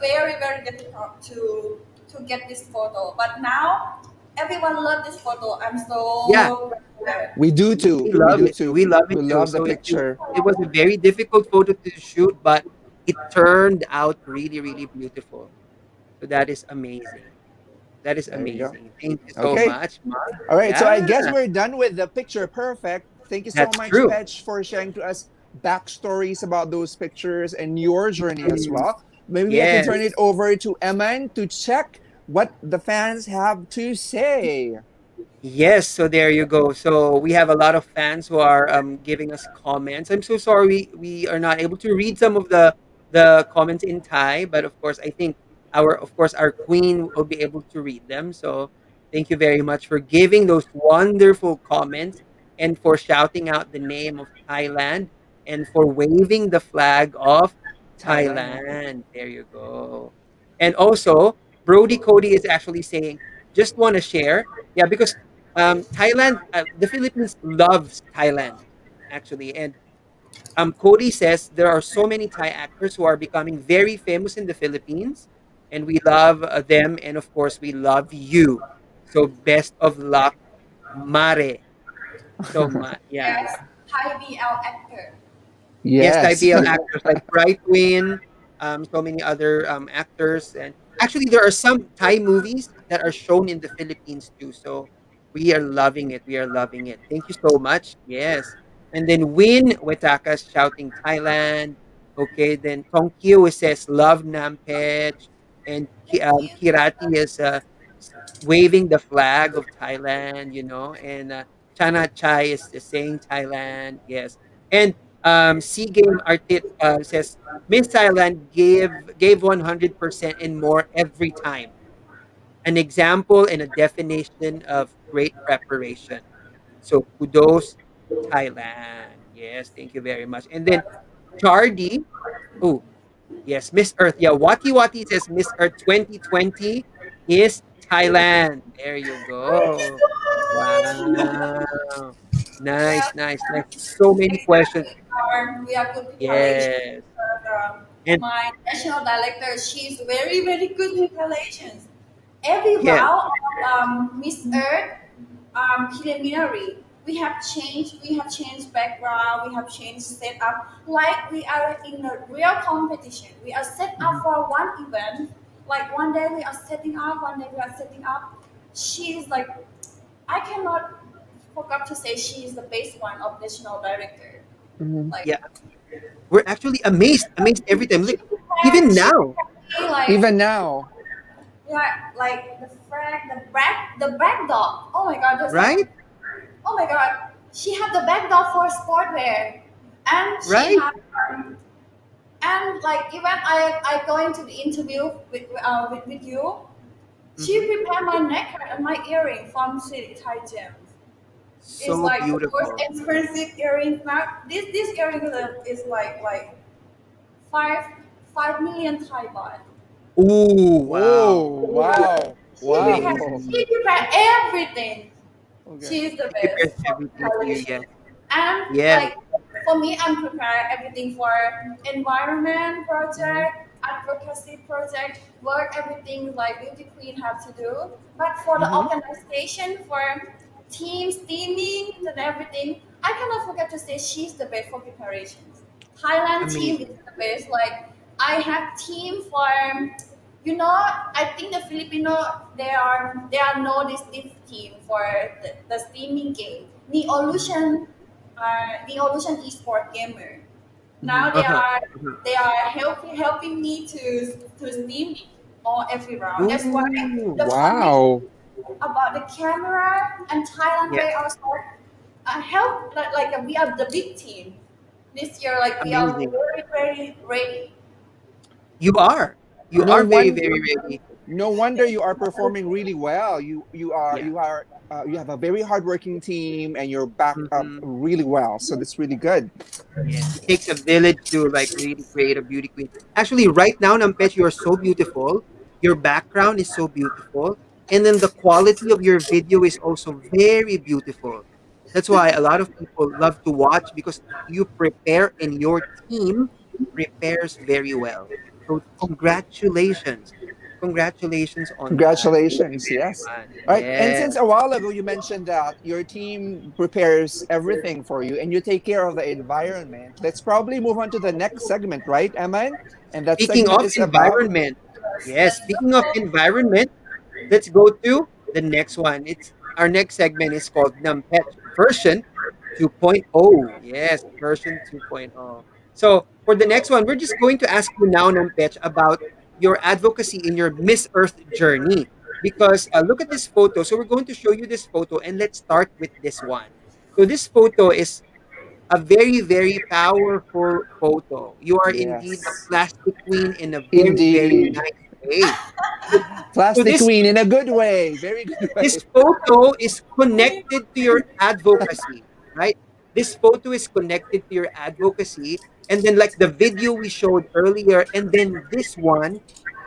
very very difficult to get this photo. But now everyone love this photo. I'm Yeah. so glad. We do too. We We love do it. too. We love We it too. love the So picture. it was a very difficult photo to shoot, but it turned out really, really beautiful. So that is amazing. That is There we go. amazing. Thank you so Okay. much, Mark. All right. So I Yeah, guess we're done with the picture perfect. Thank you so that's much, true. Petch, for sharing to us backstories about those pictures and your journey as Mm, well. Maybe I can yes. turn it over to Eman to check what the fans have to say. Yes, so there you go. So we have a lot of fans who are giving us comments. I'm so sorry we are not able to read some of the comments in Thai, but of course I think our queen will be able to read them. So thank you very much for giving those wonderful comments and for shouting out the name of Thailand and for waving the flag of Thailand. Thailand. There you go. And also Brody Cody is actually saying just want to share, yeah, because Thailand, the Philippines loves Thailand, actually. And Cody says there are so many Thai actors who are becoming very famous in the Philippines, and we love them, and of course, we love you. So best of luck, Mare. So yeah, Yes, Thai BL actor. yes, Thai Yes. BL actors like Brightwin, so many other actors, and actually there are some Thai movies that are shown in the Philippines too. So we are loving it. We are loving it. Thank you so much. Yes, and then Win Wetaka shouting Thailand. Okay, then Tongkyo says love Nampetch, and Thank you. Kirati is waving the flag of Thailand. And Chana Chai is saying Thailand. Yes, and Sea Game Artit says Miss Thailand gave 100% and more every time. An example and a definition of great preparation. So kudos, Thailand. Yes, thank you very much. And then Chardy, oh yes, Miss Earth. Yeah, Wati Wati says Miss Earth 2020 is Thailand. There you go. Wow. Well, Nice, nice, nice. So many questions. exactly. We are good preparation. Yes. Um, And my national director, she's very, very good preparations. Every yes. round of Miss Earth preliminary, we have changed background, we have changed setup. Like we are in a real competition. We are set up Mhm. for one event. Like one day we are setting up, one day we are setting up. She's like, I cannot forgot to say she is the best one of national director. Mhm. Like Yeah. We're actually amazed every time. Look, even she now, can be like Even now. yeah, like the frag, the back dog. Oh my god, just like right? oh my god, she had the back dog for sportwear, and she Right? had and like even I going to the interview with you, she Mhm. prepared my necklace and my earring from City Thai Gems. It's So like the most beautiful. expensive earring. Now this earring is like five 5 million Thai baht. Ooh, Oh, wow. wow. Wow. Amazing. She prepared everything. Okay. She is the She best prepares for everything for you, preparation. yes. And Yes. like for me, I'm prepared everything for environment Mhm. project, advocacy project, work, everything like beauty queen have to do. But for the Mhm. organization, for teams, teaming, and everything, I cannot forget to say she's the best for preparations. Thailand team is Amazing. the best. Like I have team for I think the Filipino they are know this team for the streaming game. Mhm. Neolution esport gamer. Mhm. Now they Uh-huh. are Mhm. they are helping me to stream all every round. That's why Ooh. the funny thing Wow. about the camera and Thailand Yes. way also help like we are the big team this year. Like we are Amazing. very very ready. You are. You You know, are very, one very ready. No wonder you are performing really well. Yeah. You have a very hardworking team, and you're backed up Mhm. really well. So that's really good. Yes, it takes a village to like really create a beauty queen. Actually, right now, Nampetch, you are so beautiful. Your background is so beautiful, and then the quality of your video is also very beautiful. That's why a lot of people love to watch because you prepare and your team prepares very well. So congratulations on that. Congratulations. Yes. Everyone. All right. And Yeah. since a while ago you mentioned that your team prepares everything for you and you take care of the environment, let's probably move on to the next segment, right, Eman? And that Speaking segment of is about environment, yes, speaking of environment, let's go to the next one. It's our next segment is called Nampetch version 2.0. Yes, version 2.0. So for the next one, we're just going to ask you now, Nampetch, about your advocacy in your Miss Earth journey. Because look at this photo. So we're going to show you this photo, and let's start with this one. So this photo is a very, very powerful photo. You are indeed a yes. plastic queen in a very, very Indeed. nice way. So, so Plastic this Queen in a good way. Very good this way. photo is connected to your advocacy, right? This photo is connected to your advocacy. And then, like the video we showed earlier, and then this one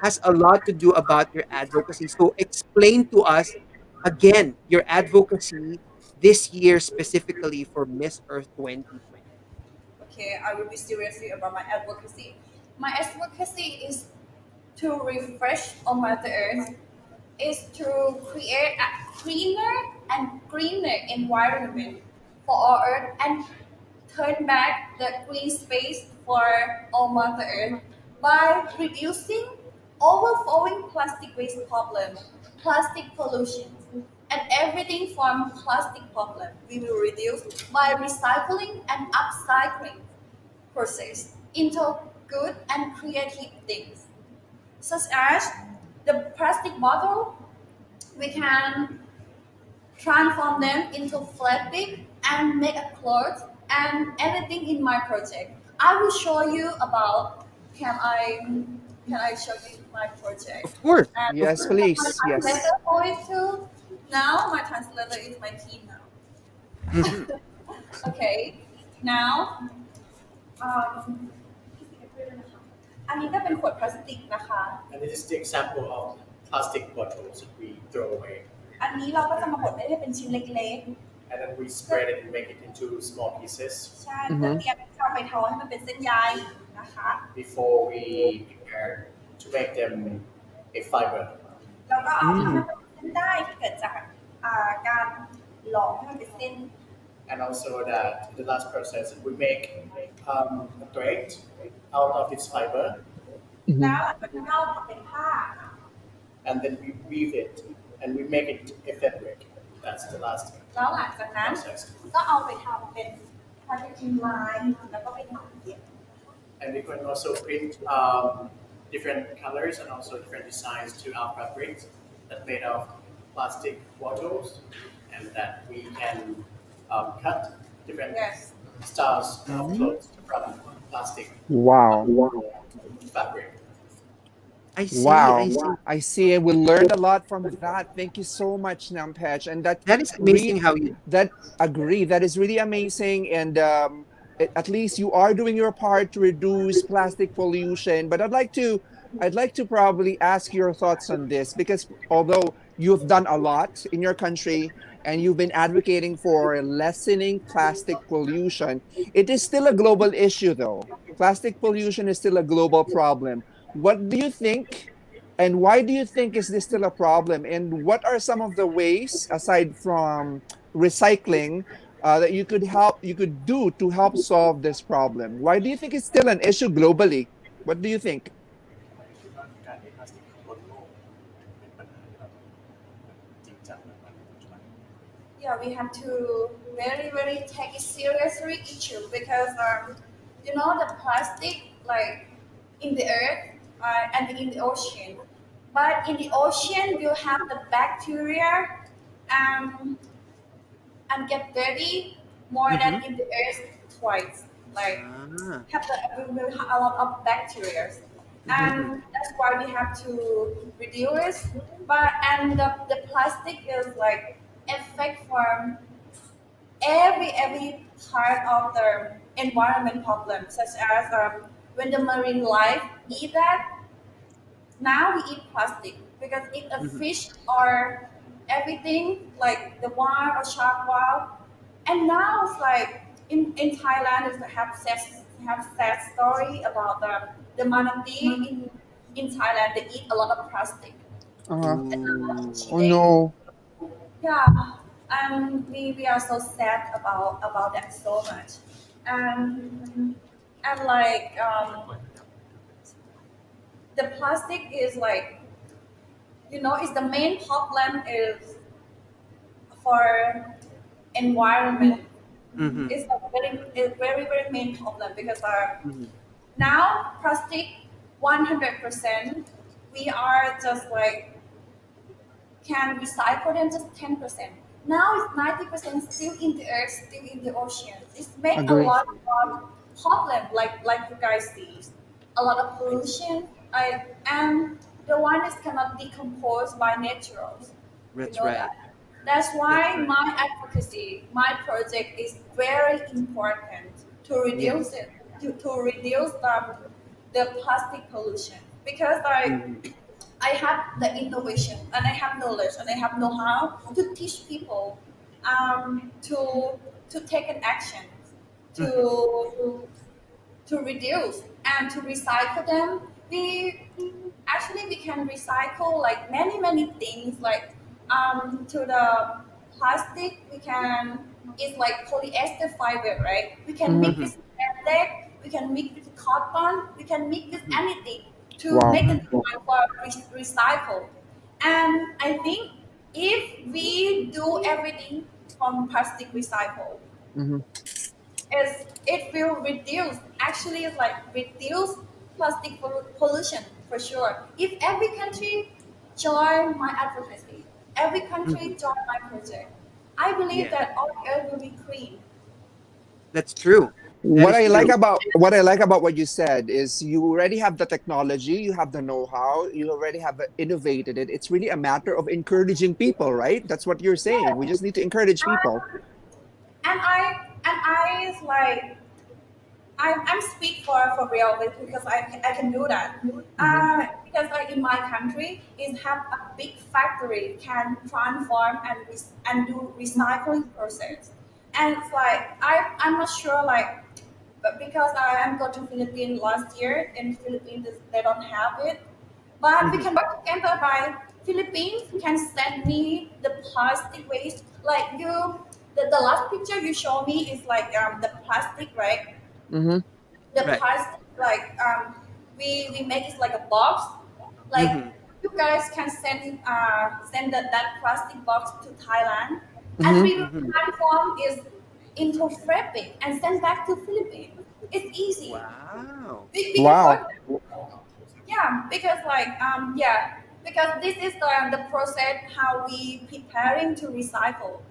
has a lot to do about your advocacy. So, explain to us again your advocacy this year specifically for Miss Earth 2020. Okay, I will be seriously about my advocacy. My advocacy is to refresh on Mother Earth, is to create a cleaner and greener environment for our Earth and turn back the green space for our Mother Earth by reducing overflowing plastic waste problem, plastic pollution, and everything from plastic problem. We will reduce by recycling and upcycling process into good and creative things, such as the plastic bottle. We can transform them into fabric and make a cloth and everything in my project. I will show you about can I can I show you my project? Of course, And of Yes, course. my please. Yes. translator for it too. Now my translator is my team now. Mhm. Okay. Now อันนี้ก็เป็นขวดพลาสติกนะคะ And this is the example of plastic bottles that we throw away. อันนี้เราก็จะมาบดให้เป็นชิ้นเล็ก And then we spread it and make it into small pieces ๆ ใช่เพื่อเตรียมที่จะเอาไปทอให้มันเป็นเส้นใยนะคะ before we prepare to make them a fiber. แล้วก็เอาทำให้มันเป็นเส้นได้ที่เกิดจากการหลอมให้มันเป็นเส้น And also that the last process we make a thread out of this fiber แล้วหลังจากนั้นเราทำเป็นผ้า and then we weave it and we make it a fabric. That's the last แล้วหลังจากนั้น process. ก็เอาไปทำเป็นผ้าที่ลายแล้วก็ไปทำเย็บ And we can also print different colors and also different designs to our fabrics that made of plastic bottles and that we can cut different Yes. styles of clothes from plastic Wow. fabric. I see, Wow. I see. I see. We learned a lot from that. Thank you so much, Nampetch. And That is amazing how you that agree. That is really amazing. And at least you are doing your part to reduce plastic pollution. But I'd like to probably ask your thoughts on this because although you've done a lot in your country and you've been advocating for lessening plastic pollution, it is still a global issue though. Plastic pollution is still a global problem. What do you think? And why do you think is this still a problem? And what are some of the ways, aside from recycling, that you could do to help solve this problem? Why do you think it's still an issue globally? What do you think? Yeah, we have to very take it seriously issue because the plastic like in the earth and in the ocean, but in the ocean you have the bacteria um, and get dirty more than in the earth twice. Like ah, have the we will have a lot of bacteria. and that's why we have to reduce. But and the plastic is like affect from every part of the environment problem, such as when the marine life eat that. Now we eat plastic because if a fish or everything like the whale or shark wow, and now it's like in Thailand is have sad story about the manatee in Thailand they eat a lot of plastic Uh-huh. and now Ooh. Oh cheating. no. Yeah, and we are so sad about that so much, and like the plastic is like is the main problem is for environment. Mm-hmm. It's a very main problem because Mm-hmm. now plastic 100% we are just like can recycle them just 10%. Now it's 90% still in the earth, still in the oceans. It's make a Agree. lot of problem like you guys see. A lot of pollution. And the one is cannot decompose by naturals. You That's know right. that. That's That's why right. my advocacy, my project is very important to reduce Yes. it, to reduce the plastic pollution. Because Mm-hmm. I have the innovation and I have knowledge and I have know-how to teach people to take an action Mm-hmm. to to reduce and to recycle them. We can recycle like many things like to the plastic we can it's like polyester fiber, right? We can Mm-hmm. mix Mm-hmm. with fabric, we can mix with cotton, we can mix with Mm-hmm. anything to Wow. make the design for recycle. And I think if we do everything from plastic recycle, Mm-hmm. it will reduce actually it's like reduce plastic pollution for sure if every country join my advocacy, every Mm-hmm. country join my project. I believe Yeah. that all earth will be clean. That's true. That What is I like true. about what you said is you already have the technology, you have the know-how, you already have innovated it. It's really a matter of encouraging people, right? That's what you're saying. We Yes. just need to encourage people. And I is like I'm speak for real with because I can do that. Mm-hmm. Because like in my country is have a big factory can transform and do recycling process. And it's like I'm not sure like but because I am go to Philippines last year in Philippines they don't have it. But we Mm-hmm. can work together by Philippines can send me the plastic waste. Like the last picture you show me is like the plastic, right? Mm-hmm. The Right. plastic like we make it like a box. Like Mm-hmm. you guys can send that plastic box to Thailand and Mm-hmm. we will Mm-hmm. transform is into fabric and send back to Philippines. It's easy. Wow. We can Wow. work. Yeah, because because this is the process how we preparing to recycle.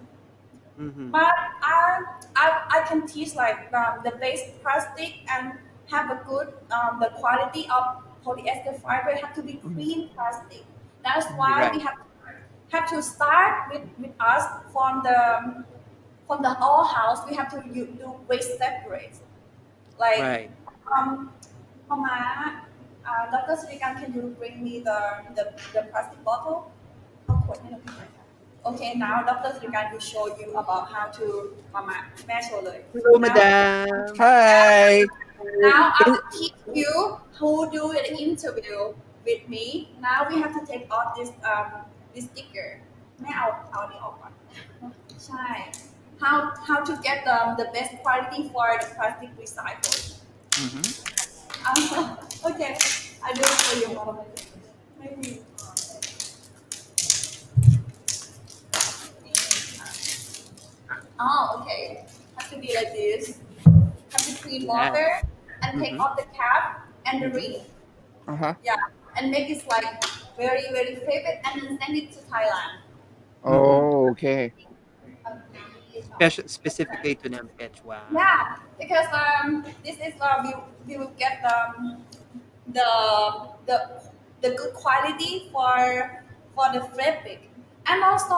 Mm-hmm. But I can teach like the base plastic and have a good the quality of polyester fiber have to be clean plastic. That's why Right. we have to start with us from the all house. We have to do waste separate. Like Right. um, Mama, Dr. Srikan, can you bring me the plastic bottle? Okay, now Dr. Srikan will show you about how to Mama แม่โชว์เลย Hello, now madam. Hi. now I In- will teach you who do an interview with me. Now we have to take off this sticker แม่เอานี้ออกก่อนใช่ how to get the best quality for the plastic recycle. Mm-hmm. Okay, I do it for you, Mama. Maybe. Oh, okay. Have to be like this. Have to clean Yeah. water and take Mm-hmm. off the cap and the Mm-hmm. ring. uh-huh. Yeah, and make it like very favorite and then send it to Thailand. Mm-hmm. Oh, okay. Specifically to Nampetch. Wow. Yeah, because this is we will get the the the good quality for the fabric, and also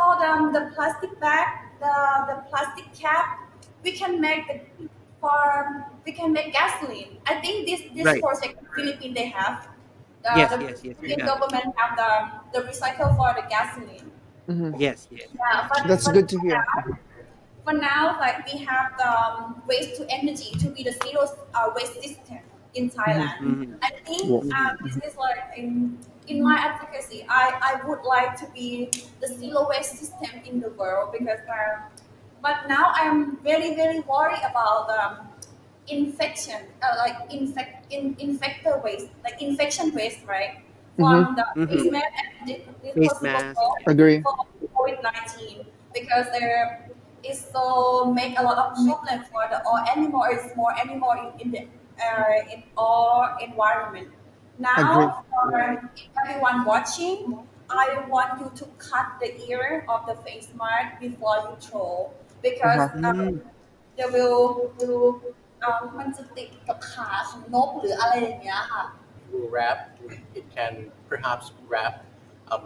the plastic bag, the plastic cap. We can make we can make gasoline. I think this Right. project in Philippines they have Yes, the yes, yes, we Philippine have. government have the recycle for the gasoline. Mhm. Yes, yes. Yeah, That's good to hear. for now, like we have the waste to energy to be the zero waste system in Mhm. Thailand. Mm-hmm. I think Wo- this is like in my advocacy, I would like to be the zero waste system in the world because but now I'm very worried about infection, infector waste, like infection waste, right? Mhm. From the face Mm-hmm. mask and Face disposable mask. clothes Agree. for COVID-19 because there is so make a lot of problem for the all animal is more animal in the in all environment. Agree. Now, Right. for everyone watching, I want you to cut the ear of the face mask before you throw because Uh-huh. Mm, they will มันจะติดกับขาของนกหรืออะไรอย่างเงี้ยค่ะ will wrap, it can perhaps wrap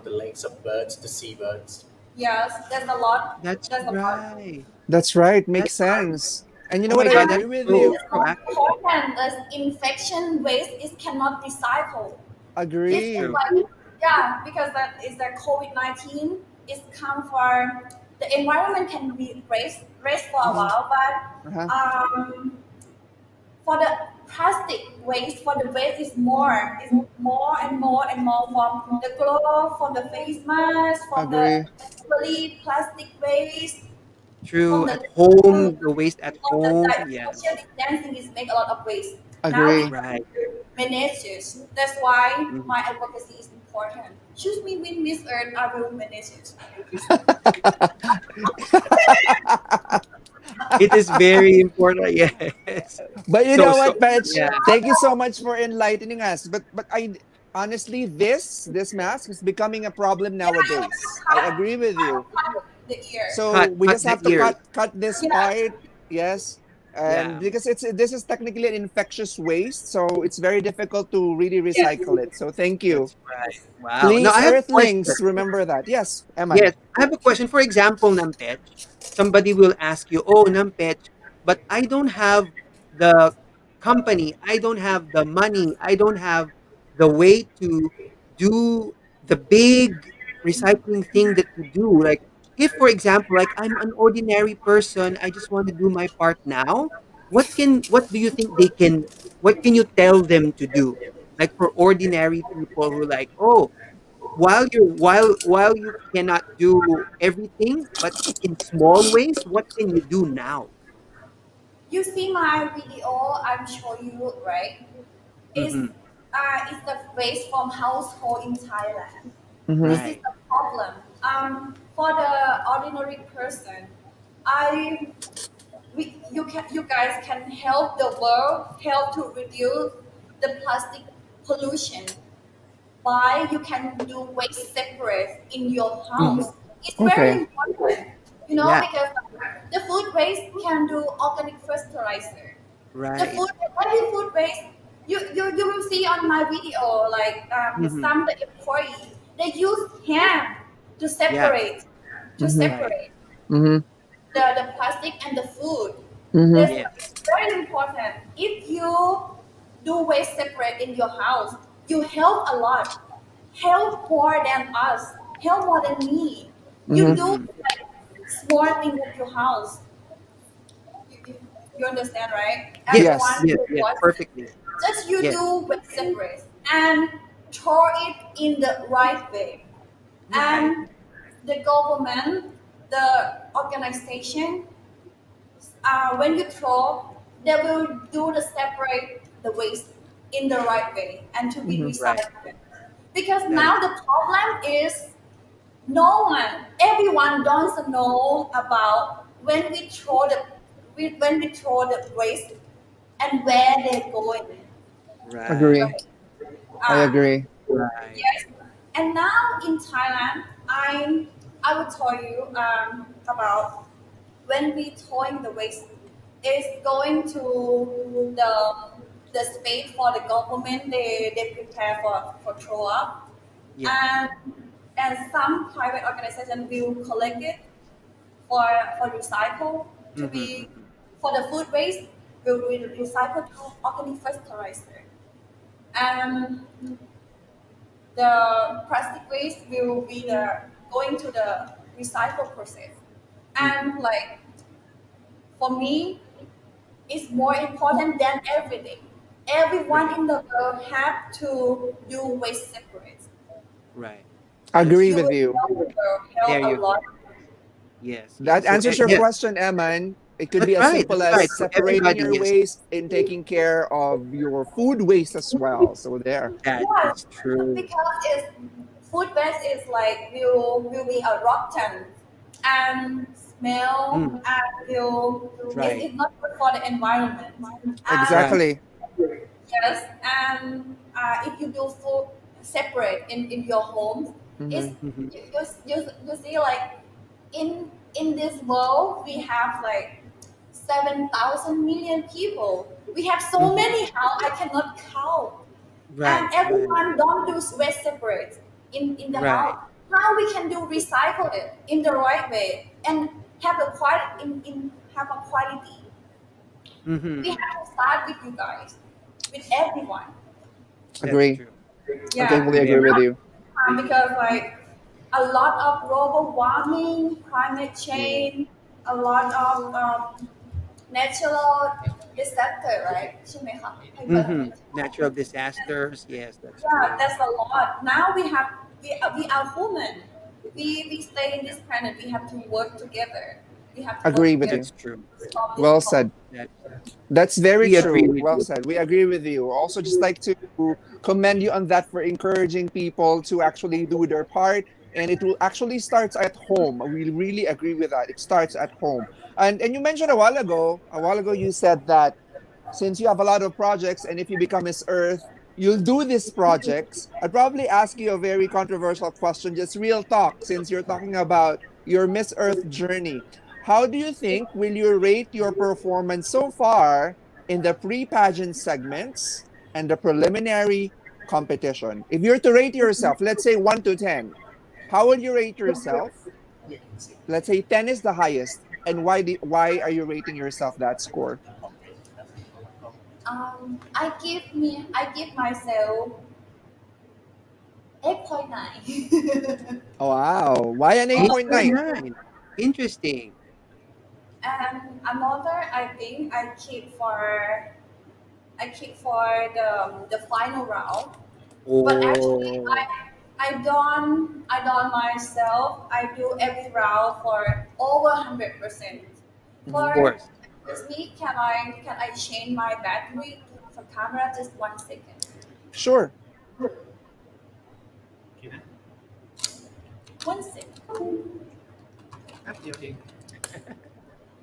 the legs of birds, the seabirds. Yes, there's a lot. that's There's a lot. right. That's right. Makes That's right. sense. And you know Oh what? my I God, agree that's with so you. It's more proactive. important as infection waste is cannot recycle. This That's is Agree. true. like yeah, because that is that COVID-19 is come for the environment can be raised for a Mhm. while, but Uh-huh. for the plastic waste, for the waste is more and more and more from the glove, from the face mask, from the Agree. really plastic waste, from True. the At home, the waste at from the home. like, Yeah. social distancing is make a lot of waste. Now we Agree. have Right. to manage it. That's why Mhm. my advocacy is important. Choose me win Miss Earth, I will manage it. It is very important. Yes. But you So know so what, Patch? yeah. Thank you so much for enlightening us. But I honestly, this mask is becoming a problem Yeah, you nowadays. I agree with you. have to cut the ear. So Cut we cut just the have to ears. cut this Yeah, part, yes, and Yeah. because this is technically an infectious waste, so it's very difficult to really yes, recycle it. So thank you. That's right. Wow. Now Please, I have a question. Earthlings, remember that. Yes, Eman. Yes, I have a question. For example, Nampetch, somebody will ask you, "Oh, Nampetch, but I don't have the company. I don't have the money. I don't have the way to do the big recycling thing that you do." Like, if, for example, like I'm an ordinary person, I just want to do my part now. What do you think they can? What can you tell them to do? Like for ordinary people who like, oh, while you cannot do everything, but in small ways, what can you do now? you see my video I'm showing you, right? Mm-hmm. Is the waste from household in Thailand. Mm-hmm. This is Right. the problem. For the ordinary person, I you guys can help the world, help to reduce the plastic pollution by you can do waste separate in your Mm-hmm. house. It's very Okay. important, you know, Yeah. because the food waste can do organic fertilizer. The Right. food, every food waste, you will see on my video, like Mm-hmm. some the employee, they use hand to Yeah. separate, to Mm-hmm. Right. separate Mm-hmm. the plastic and the food. Mm-hmm. That's Yes. very important. If you do waste separate in your house, you help a lot. Help more than us. Help more than me. You Mm-hmm. do Mm-hmm. like small things at your house. You understand, right? Yes. Yes. Everyone Yes. who Yes. watch it. Perfectly. Just you Yes. do waste separate and throw it in the right way. Right. And the government, the organization, when you throw, they will do the separate the waste in the right way and to be Mm-hmm. Right. recycled. Because That is now the problem is no one, everyone doesn't know about when we throw the waste and where they're going. Agree. right. Right? I Ah, agree. Right. yes. And now in Thailand, I will tell you about when we throwing the waste is going to the the space for the government they prepare for throw up, Yeah. and some private organization will collect it for recycle to be Mm-hmm. for the food waste will be recycled to organic fertilizer, and the plastic waste will be the going to the recycle process. And like for me, it's more important than everything. Everyone Right. in the world have to do waste separate. Right. That's Agree You true. with will you. help the world There help you a lot. go. Yes. Yes. That So answers your yeah, question, Eman. It could be that's as right. simple That's as right. So separating everybody, your yes, waste and taking care of your food waste as well. So there. that Yeah, is true. because it's food waste is like will be a rotten and smell Mm, and will right. it's not good for the environment. And Right. Exactly. yes, and if you do food separate in your home, it's Hmm. Mm-hmm. you see like in this world we have like 7,000 million people. We have so Mm-hmm. many how I cannot count, and Right. Right. everyone don't do waste separate in the Right. house. How we can do recycle it in the right way and have a quality in have a quality. Mm-hmm. We have to start with you guys, with everyone. That's Agree. true. I Yeah, totally agree Very. with you. because like a lot of global warming, climate Yeah. change, a lot of natural disaster, right? ใช่ไหมคะภัยพิบัติธรรม Mm-hmm. ชาติ Natural disasters. Yes, that's Yeah, true. that's a lot. Now we are human. We stay in this planet. We have to work together. We have to work Agree with together you. That's true. to stop this Well problem. said. That That's very we agree true. with Well you. said. We agree with you. Also, just like to commend you on that for encouraging people to actually do their part. And it will actually starts at home. We really agree with that. It starts at home. And you mentioned a while ago, you said that since you have a lot of projects and if you become Miss Earth, you'll do these projects. I'd probably ask you a very controversial question, just real talk, since you're talking about your Miss Earth journey. How do you think will you rate your performance so far in the pre-pageant segments and the preliminary competition? If you're to rate yourself, let's say 1 to 10, how would you rate yourself? Let's say 10 is the highest. And why are you rating yourself that score? I give myself 8.9. Oh, wow. Why an Oh, 8.9? 8.9. Interesting. and another I think I keep for the final round. But actually, Oh, I don't myself. I do every round for over 100%. of Mhm. For course. this week, can I change my battery for camera just 1 second? Sure. 1 second.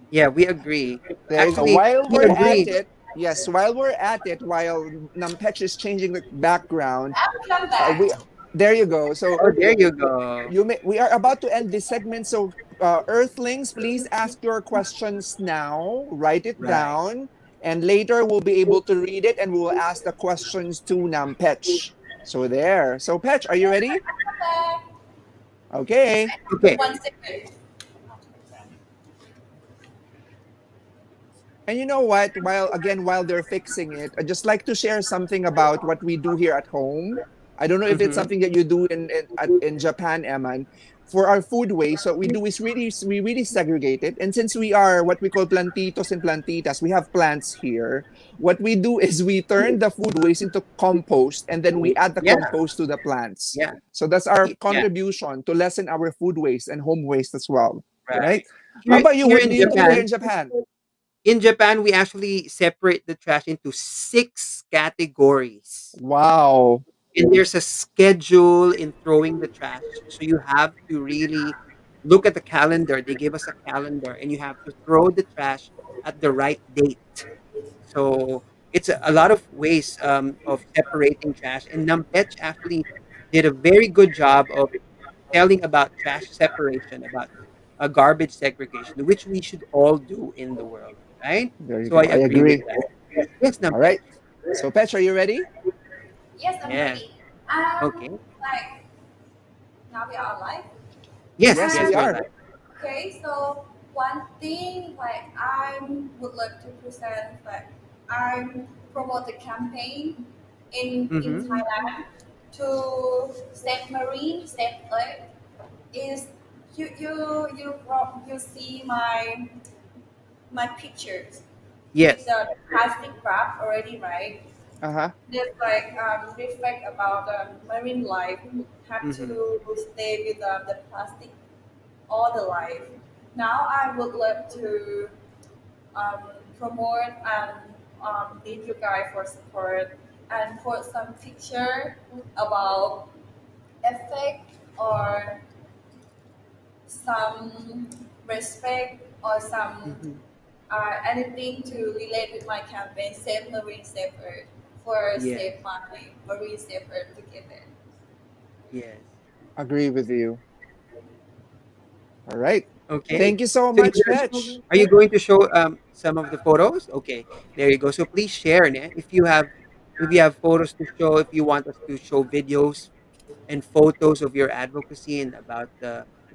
Yeah, we agree. There you go. Actually, While we we're at agree. it, yes, while we're at it, while Nampetch is changing the background, I'll come we back. there you go. So Oh, there you go. we are about to end this segment. So Earthlings, please ask your questions now. Write it Right. down, and later we'll be able to read it, and we'll ask the questions to Nampetch. So there. So Petch, are you ready? Come back. Okay. Okay. 1 second. And you know what? While they're fixing it, I'd just like to share something about what we do here at home. I don't know if it's Mm-hmm. something that you do in Japan, Eman. For our food waste, what we do is we really segregate it. And since we are what we call plantitos and plantitas, we have plants here. What we do is we turn the food waste into compost, and then we add the Yeah. compost to the plants. Yeah. So that's our Yeah. contribution to lessen our food waste and home waste as well. Right. Right? How about you? Here What in do you do here in Japan, Japan? we actually separate the trash into 6 categories. Wow. And there's a schedule in throwing the trash. So you have to really look at the calendar. They give us a calendar, and you have to throw the trash at the right date. So it's a lot of ways of separating trash. And Nampetch actually did a very good job of telling about trash separation, about garbage segregation, which we should all do in the world, right? There you So I go. I agree with agree. that. Yes, All Nampetch. right. So, Petch, are you ready? Yes, I'm Yes. ready. Okay. Like now we are live. Yes, Yes, yes, we And we're are. live. okay, so one thing like I would like to present, like I promote the campaign in Mm-hmm. Thailand to save marine, save earth. Is you see my pictures with Yes. the plastic wrap already, right? Uh huh. There's like reflect about marine life have Mm-hmm. to stay with the plastic all the life. Now I would love to um, promote and need you guys for support and put some picture about effect or some respect or some Mm-hmm. anything to relate with my campaign Save Marine Save Earth for Yes. Save My Marine Save Earth together. Yes. Agree with you. All right. Okay. Thank you so So much, Petch. are you going to show some of the photos? Okay. There you go. So please share, ne? If you have photos to show, if you want us to show videos and photos of your advocacy and about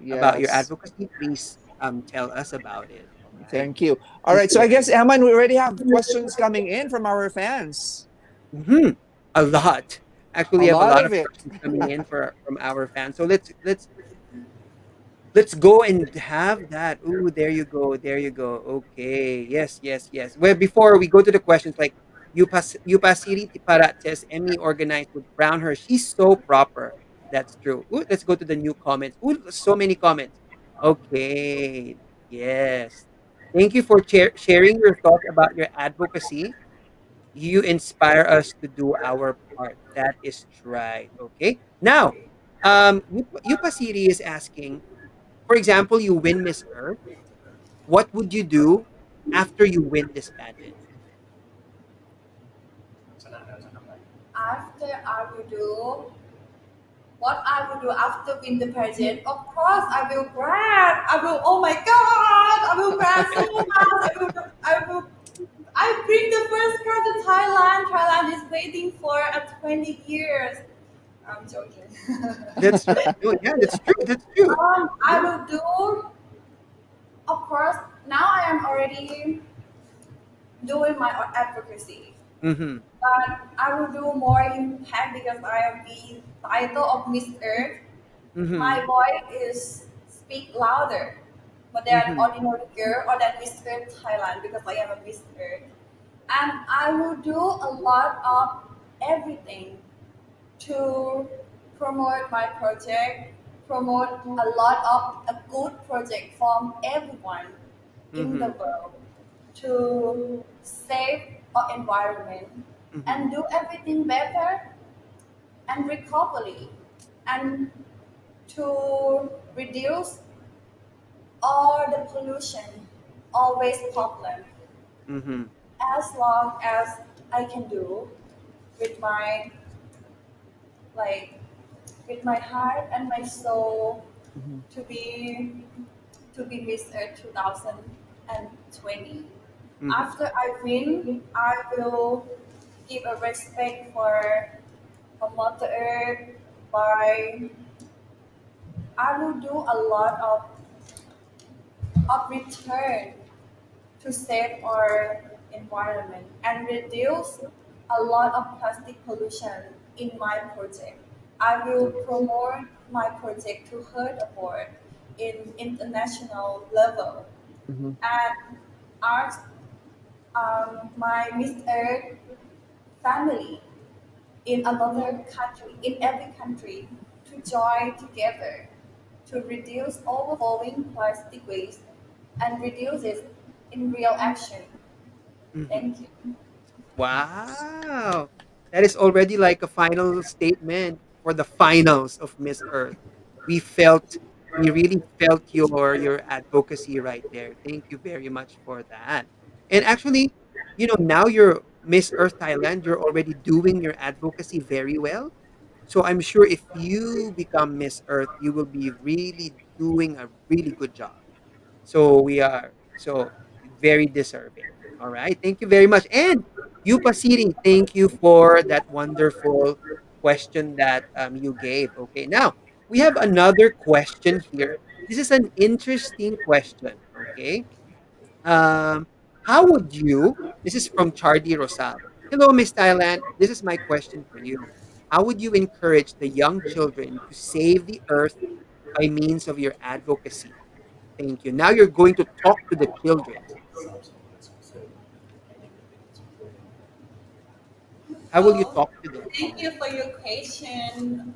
your Yes. advocacy, please tell us about it. All right. Thank you. All Thank right. you So, I very guess, much. Eman, we already have questions coming in from our fans. Mhm. A lot. Actually, A I have a lot lot of of it. questions coming in from our fans. So let's go and have that. Ooh, there you go. There you go. Okay. Yes, yes, yes. Well, before we go to the questions, like Upasiri Tiparat says, Emmy organized with brown hair. She's so proper. That's true. Ooh, let's go to the new comments. Ooh, so many comments. Okay. Yes. Thank you for sharing your thoughts about your advocacy. You inspire us to do our part. That is right. Okay. Now, Upasiri is asking, for example, you win Miss Earth. What would you do after you win this pageant? ชนะแล้วจะทำอะไร After I will do what I will do after win the pageant. Of course, I will grab. I will. Oh my God! I will grab so much. I bring the first car to Thailand. Thailand is waiting for 20 years. I'm joking. That's oh, yeah, that's true. That's true. I will do. Of course, now I am already doing my advocacy. Mm-hmm. But I will do more impact because I am the title of Miss Earth. Mm-hmm. My voice is speak louder but than Mm-hmm. ordinary girl or than Miss Earth Thailand because I am a Miss Earth. And I will do a lot of everything to promote my project, promote a lot of a good project from everyone in the Mm-hmm. world to save our environment Mm-hmm. and do everything better and recovery and to reduce all the pollution, all waste problem Mm-hmm. as long as I can do with my like with my heart and my soul Mhm. to be to be Miss Earth 2020. Mm-hmm. After I win, I will give a respect for Mother Earth by I will do a lot of return to save our environment and reduce a lot of plastic pollution in my project. I will promote my project to heard award in international level Mhm. and ask my Miss Earth family in another country, in every country, to join together to reduce overflowing plastic waste and reduce it in real action. Mm-hmm. Thank you. Wow. That is already like a final statement for the finals of Miss Earth. We felt we really felt your advocacy right there. Thank you very much for that. And actually, now you're Miss Earth Thailand, you're already doing your advocacy very well. So I'm sure if you become Miss Earth, you will be really doing a really good job. So we are so very deserving. All right. Thank you very much. And you, Pasiri, thank you for that wonderful question that you gave. Okay. Now, we have another question here. This is an interesting question. Okay. Um, how would you, this is from Chardy Rosal. Hello, Miss Thailand. This is my question for you. How would you encourage the young children to save the earth by means of your advocacy? Thank you. Now you're going to talk to the children. How will you Oh, talk to them? thank you for your question,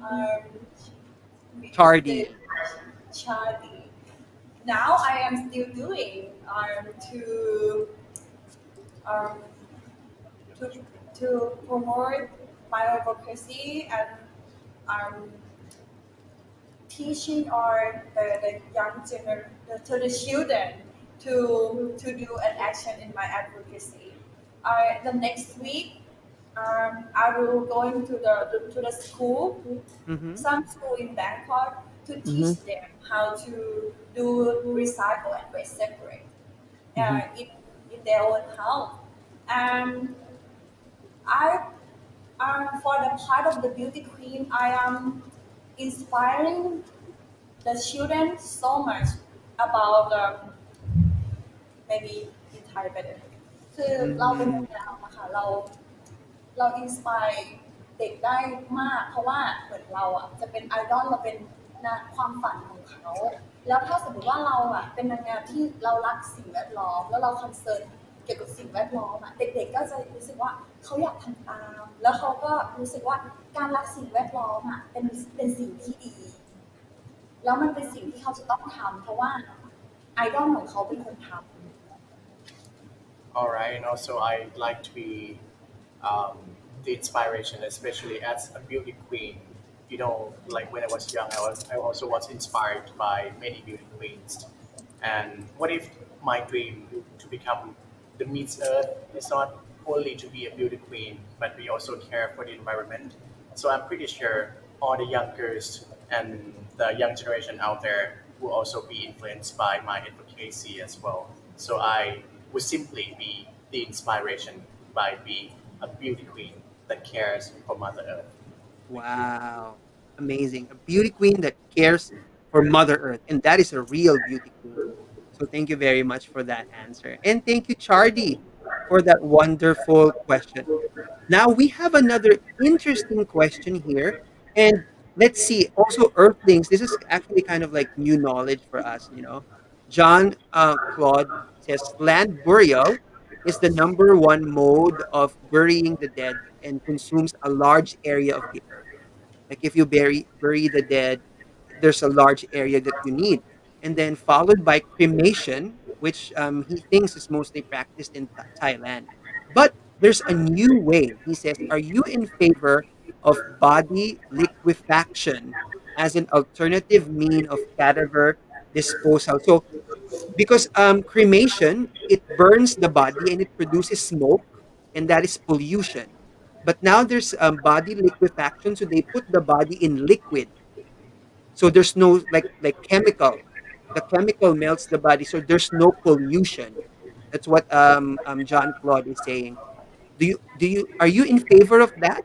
Mr. Chardy. Charlie. Now I am still doing to um, to to promote biodiversity and um, teaching the young children to the children to do an action in my advocacy. The next week, I will going to the school, Mm-hmm. some school in Bangkok, to Mm-hmm. teach them how to do recycle and waste separate Mm-hmm. in their own house. And I for the part of the beauty queen, I am inspiring the children so much about maybe in Thai better คือเราเป็นนาง Mm-hmm. งามอะค่ะเราอินสปายเด็กได้มากเพราะว่าเหมือนเราอ่ะจะเป็นไอดอลเราเป็นความฝันของเขาแล้วถ้าสมมติว่าเราอ่ะเป็นนางงามที่เรารักสิ่งแวดล้อมแล้วเราคอนเซิร์นเกี่ยวกับสิ่งแวดล้อมอ่ะเด็กๆก็จะรู้สึกว่าเขาอยากทำตามแล้วเขาก็รู้สึกว่าการรักสิ่งแวดล้อมอ่ะเป็นสิ่งที่ดีแล้วมันเป็นสิ่งที่เขาจะต้องทำเพราะว่าไอดอลของเขาเป็นคนทำ All right, and also I like to be the inspiration, especially as a beauty queen. You know, like when I was young, I also was inspired by many beauty queens. And what if my dream to become the Miss Earth is not only to be a beauty queen, but we also care for the environment. So I'm pretty sure all the young girls and the young generation out there will also be influenced by my advocacy as well. So I would simply be the inspiration by being a beauty queen that cares for Mother Earth. Thank you. Wow. Amazing. A beauty queen that cares for Mother Earth. And that is a real beauty queen. So thank you very much for that answer. And thank you, Chardy, for that wonderful question. Now we have another interesting question here. And let's see, also Earthlings, this is actually kind of like new knowledge for us. John Claude says land burial is the number one mode of burying the dead and consumes a large area of the earth. Like if you bury the dead, there's a large area that you need. And then followed by cremation, which he thinks is mostly practiced in Thailand. But there's a new way. He says, are you in favor of body liquefaction as an alternative mean of cadaver disposal? So because cremation, it burns the body and it produces smoke, and that is pollution. But now there's body liquefaction, so they put the body in liquid, so there's no like chemical. The chemical melts the body, so there's no pollution. That's what John Claude is saying. Do you are you in favor of that?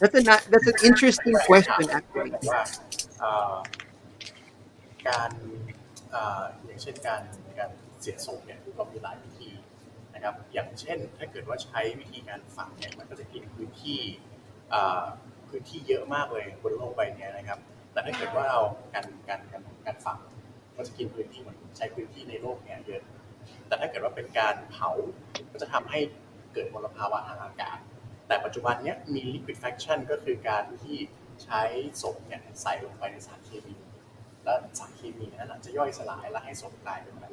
That's an interesting แปลกถาม question ว่าแบ actually. บว่าเอ่อการอย่างเช่นการเสียศพเนี่ยก็มีหลายวิธีนะครับอย่างเช่นถ้าเกิดว่าใช้วิธีการฝังเนี่ยมันก็จะกินเอ่อพื้นที่เยอะมากเลยบนโลกใบเนี้ยนะครับแต่ถ้าเกิดว่าเราการฝังก็จะกินพื้นที่มันใช้พื้นที่ในโลกเนี่ยเยอะแต่ถ้าเกิดว่าเป็นการเผาก็จะทำให้เกิดมลภาวะทางอากาศแต่ปัจจุบันเนี้ยมี liquefaction ก็คือการที่ใช้ศพเนี่ยใส่ลงไปในสารเคมีแล้วสารเคมีนั้นจะย่อยสลายแล้วให้ศพกลายเป็นแบบ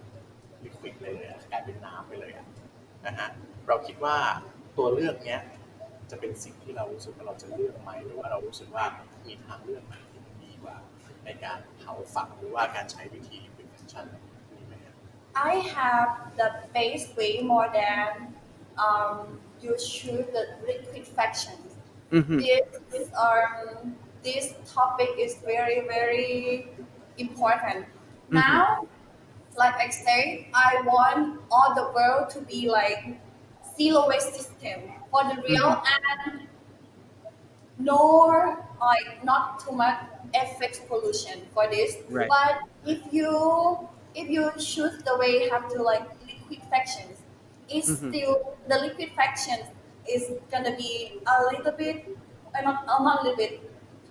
ลิควิดเลยกลายเป็นน้ำไปเลยนะฮะเราคิดว่าตัวเลือกเนี้ยจะเป็นสิ่งที่เรารู้สึกว่าเราจะเลือกไหมหรือว่าเรารู้สึกว่ามีทางเลือกไหนที่มันดีกว่าในการเผาฝังหรือว่าการใช้วิธี liquefaction มีไหมครับ I have the base way more than you choose the liquefaction. Hmm. This topic is very very important. Hmm. Now like I say, I want all the world to be like zero waste system for the real and no like not too much effects pollution for this. Right. But if you choose the way you have to like liquid fractions, it's Mhm. still the liquid fractions is gonna be a little bit not a little bit.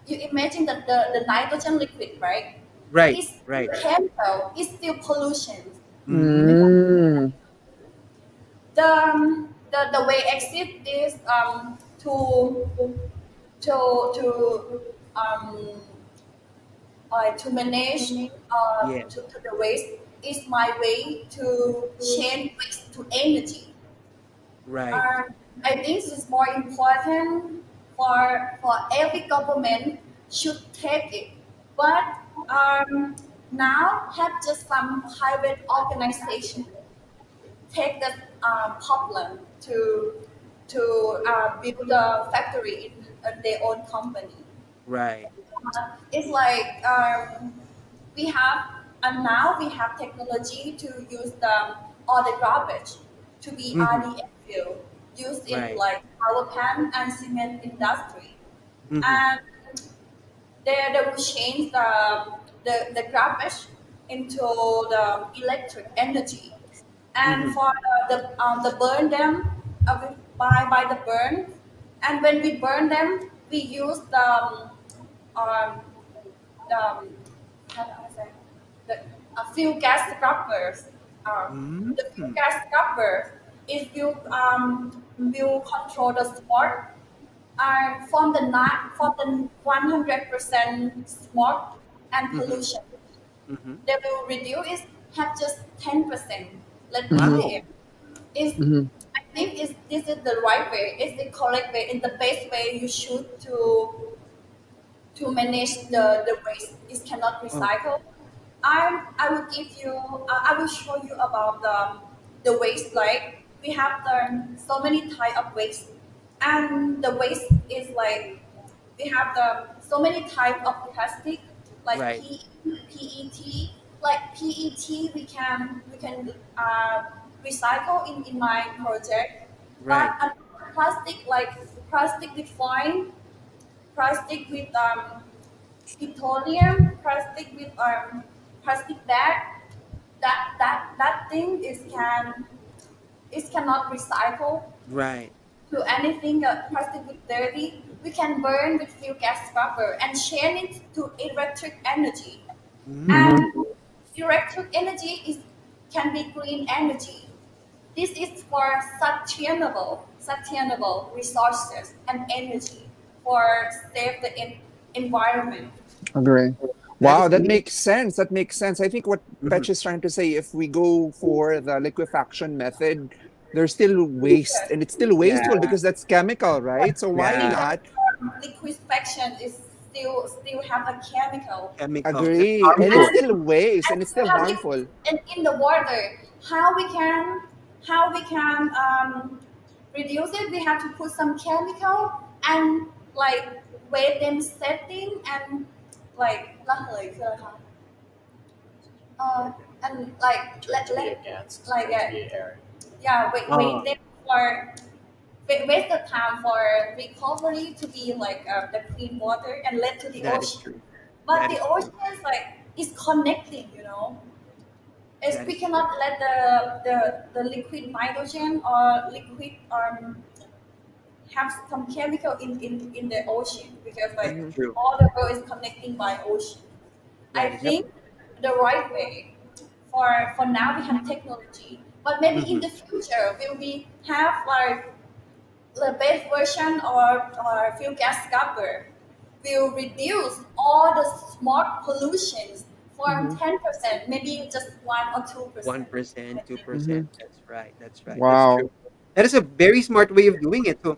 You imagine that the nitrogen liquid, right? Right. It's Right. chemical, it's still pollution. Mhm. Mm. The way exit is to to manage Yeah. to the waste is my way to change waste to energy. Right. Um, I think this is more important for every government should take it. But now have just some private organization take the problem to build a factory in their own company. Right. It's like we have and now we have technology to use the all the garbage to be Mhm. RDF fuel used in Right. like power plant and cement industry, Mhm. and they will change the garbage into the electric energy, and Mhm. for the burn them we by the burn, and when we burn them we use um, um, how do I say, the fuel gas scrubbers. The fuel Mhm. gas scrubber is will control the smoke and from the 100% smoke and Mhm. pollution. Mhm. They will reduce have just 10% let in Mm-hmm. the air. Wow. Is Mm-hmm. I think is this is the right way. It's the correct way. It's the best way you should to manage the waste. It cannot Oh. recycle. I will give you I will show you about the waste, like we have so many type of waste, and the waste is like we have so many type of plastic like Right. PET, like PET we can recycle in my project, but Right. plastic like plastic with fine, plastic with petroleum, plastic with plastic bag. That thing is cannot recycle Right. to anything. Plastic with dirty, we can burn with fuel gas scrubber and change it to electric energy. Mm-hmm. Mm. And electric energy is can be green energy. This is for sustainable resources and energy for save the environment. Agree. That Wow, is that amazing. makes sense. That makes sense. I think what Mhm. Petch is trying to say, if we go for the liquefaction method, there's still waste, and it's still Yeah. wasteful because that's chemical, right? So why Yeah. Because not liquefaction is still have a chemical. Chemicals. That's agree? And it's harmful. still waste, And and it's still have you harmful. in the water, how we can reduce it? We have to put some chemical and like wait them setting and likeละเหยคืออะไรคะ and like To be a gas, like to be air. yeah wait Oh, them for waste the time for recovery to be like the clean water and let to the that is ocean. true. But That the is true. ocean is like is connecting, Is That we is true. cannot let the liquid nitrogen or liquid have some chemical in the ocean because like Hmm. True. all the world is connecting by ocean. I That is think true. the right way for now we have technology, but maybe in Mhm. the future will we have like the best version or fuel gas scrubber will reduce all the smoke pollutions from Hmm. 10%, maybe just 1 or 2%. I 1%, think. 2%. Hmm. That's right. That's right. That's true. Wow. That is a very smart way of doing it. So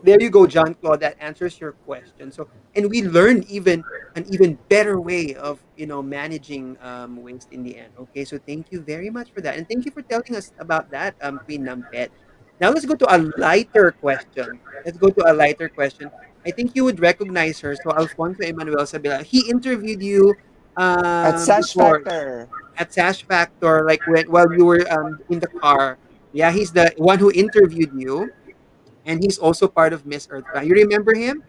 there you go, John Claude. That answers your question. So, and we learned even an even better way of managing waste in the end. Okay, so thank you very much for that, and thank you for telling us about that, Queen Nampet. Now let's go to a lighter question. Let's go to a lighter question. I think you would recognize her. So Alfonso Emmanuel Sabila, he interviewed you At Sash before Factor. at Sash Factor, like while you were in the car. Yeah, he's the one who interviewed you, and he's also part of Miss Earth. You remember him?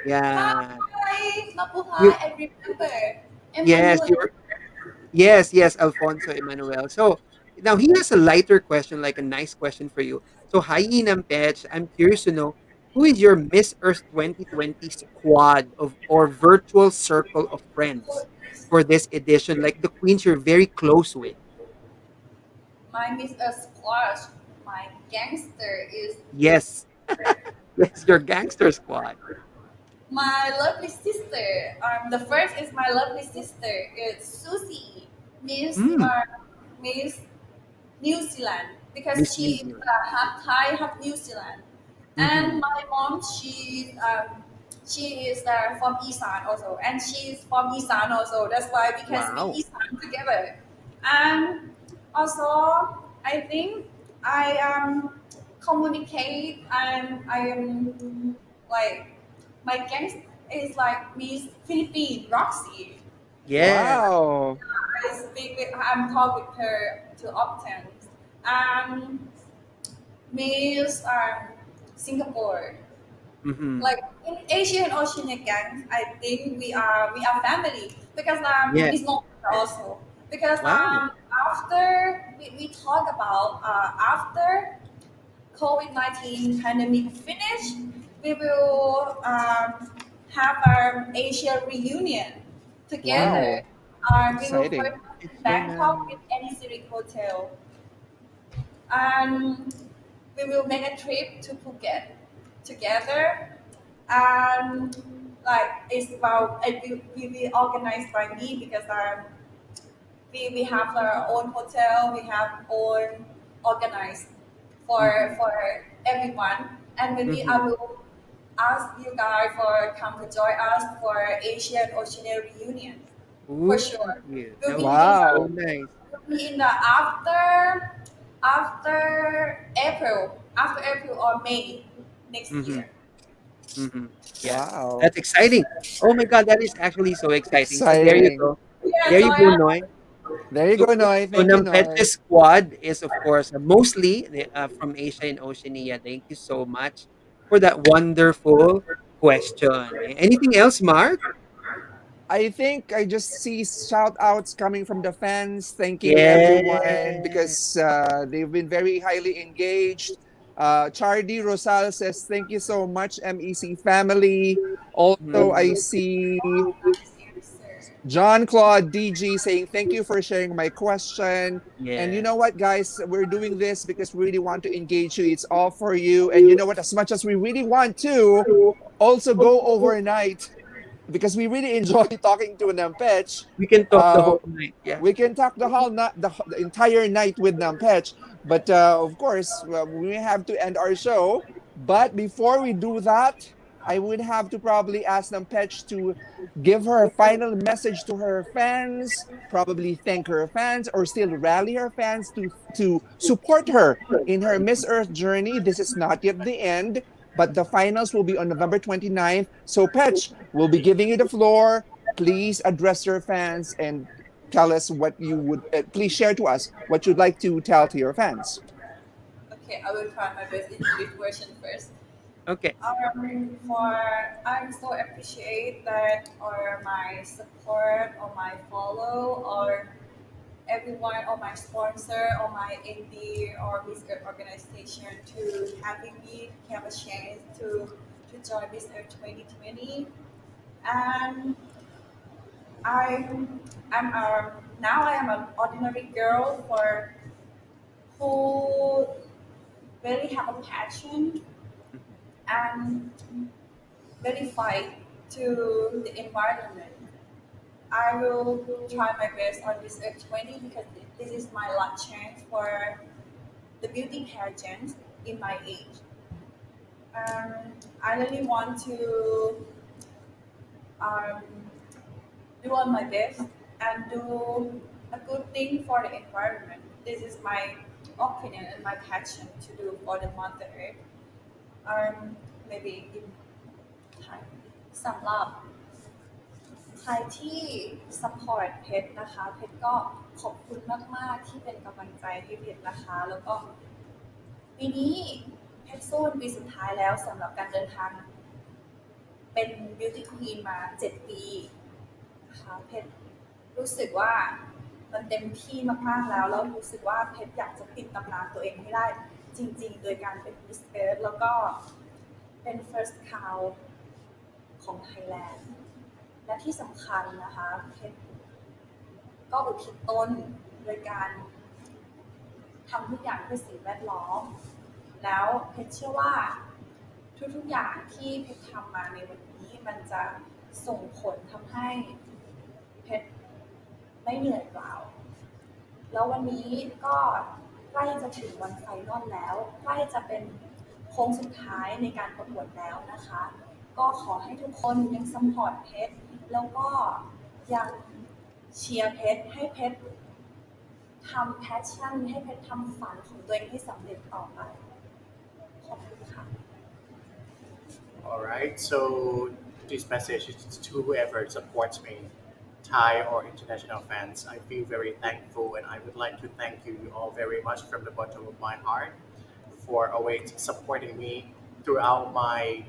Yeah. Hi, Mabuhay, You I remember. yes, you Emmanuel. were yes, yes, Alfonso Emmanuel. So now he has a lighter question, like a nice question for you. So hi Nampetch, I'm curious to know who is your Miss Earth 2020 squad of or virtual circle of friends for this edition, like the queens you're very close with. My Miss Squash, my gangster is Yes, yes, your gangster squad. my lovely sister. The first is my lovely sister. It's Susie, Miss Mm, Miss New Zealand, because Miss New she is Zealand. half Thai, half New Zealand. Mm-hmm. And my mom, she is from Isan also, and she is from Isan also. That's why we can speak Wow. Isan together. And also, I think I communicate, and I am like my gang is like Miss Philippine Roxy. Yes. Wow. I'm talk with her too often. And Miss Singapore. Mm-hmm. Like in Asia and Oceania gangs, I think we are family, because Yes. Miss Mo also, because Wow. after we talk about after COVID-19 pandemic finish, we will have our Asia reunion Mm, together. Wow. We will first Exciting. it's in so Bangkok nice. with any Civic Hotel, and we will make a trip to Phuket together. And like it's about it will be organized by me, because we have our own hotel, we have own organized Mm-hmm. for everyone, and maybe I Mm-hmm. will ask you guys for come to join us for Asian Oceania reunion for Ooh, sure. yeah, that We'll would be be in the so Wow. nice. we'll be in the after April or May next Mm-hmm. year. Mm-hmm. Yeah, Wow. that's exciting. Oh my God, that is actually so exciting. So there you Exciting. go. Yeah, There you go, join us. Noy. There you So, go, Noy. so Thank you, Noy. Nampetch's squad is, of course, mostly from Asia and Oceania. Thank you so much for that wonderful question. Anything else, Mark? I think I just see shout outs coming from the fans, thanking everyone Yeah. because they've been very highly engaged. Chardy Rosal says, thank you so much, MEC family. Also, I Mhm. see Nice answer. John Claude DG saying, thank you for sharing my question. And you Yeah. know what, guys? We're doing this because we really want to engage you. It's all for you. And you know what? As much as we really want to also go overnight, because we really enjoy talking to Nampetch. We can talk the Uh, whole night. Yeah. we can talk the whole night, the entire night with Nampetch, but of course, well, we have to end our show. But before we do that, I would have to probably ask Nampetch to give her a final message to her fans, probably thank her fans, or still rally her fans to support her in her Miss Earth journey. This is not yet the end, but the finals will be on November 29th. So, Petch, we'll be giving you the floor. Please address your fans and tell us what you would, please share to us what you'd like to tell to your fans. Okay, I will try my best in English version first. Okay. For I'm so appreciate that or my support or my follow or everyone or my sponsor or my ND or Miss Earth organization to having me have a chance to join Miss Earth 2020. And I'm now I am an ordinary girl for who really have a passion and really fight to the environment. I will try my best on this F20, because this is my last chance for the beauty pageant in my age. I really want to um, do all my best and do a good thing for the environment. This is my opinion and my passion to do for the Mother Earth. Maybe in time, สำหรับ ใครที่ support เพชรนะคะเพชรก็ขอบคุณมากๆที่เป็นกำลังใจให้เพชรนะคะแล้วก็ปีนี้เพชรสู้เป็นปีสุดท้ายแล้วสำหรับการเดินทางเป็น beauty queen มา7 ปีนะคะเพชรรู้สึกว่ามันเต็มที่มากๆแล้วรู้สึกว่าเพชรอยากจะปิดตำนานตัวเองให้ได้จริงๆโดยการเป็น Miss Earth แล้วก็เป็น first cow ของไทยแลนด์และที่สำคัญนะคะเพชรก็อุทิศตนโดยการทำทุกอย่างเพื่อสิ่งแวดล้อมแล้วเพชรเชื่อว่าทุกๆอย่างที่เพชรทำมาในวันนี้มันจะส่งผลทำให้เพชรไม่เหนื่อยเปล่าแล้ววันนี้ก็ใกล้จะถึงวันไฟนอลแล้วใกล้จะเป็นโค้งสุดท้ายในการประกวดแล้วนะคะก็ขอให้ทุกคนยังซัพพอร์ตเพชรแล้วก็ยังเชียร์เพชรให้เพชรทำแพชชั่นให้เพชรทำฝันของตัวเองให้สำเร็จต่อไปขอบคุณค่ะ All right, so this message is to whoever supports me, Thai or international fans. I feel very thankful, and I would like to thank you all very much from the bottom of my heart for always supporting me throughout my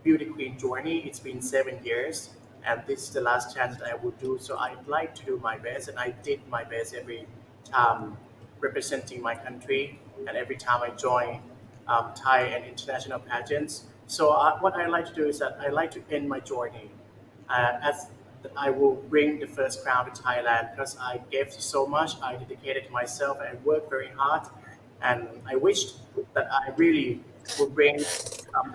beauty queen journey. It's been 7 years, and this is the last chance that I will do. So I'd like to do my best, and I did my best every time representing my country, and every time I join Thai and international pageants. So what I like to do is that I like to end my journey as I will bring the first crown to Thailand because I gave so much. I dedicated to myself and worked very hard, and I wished that I really will bring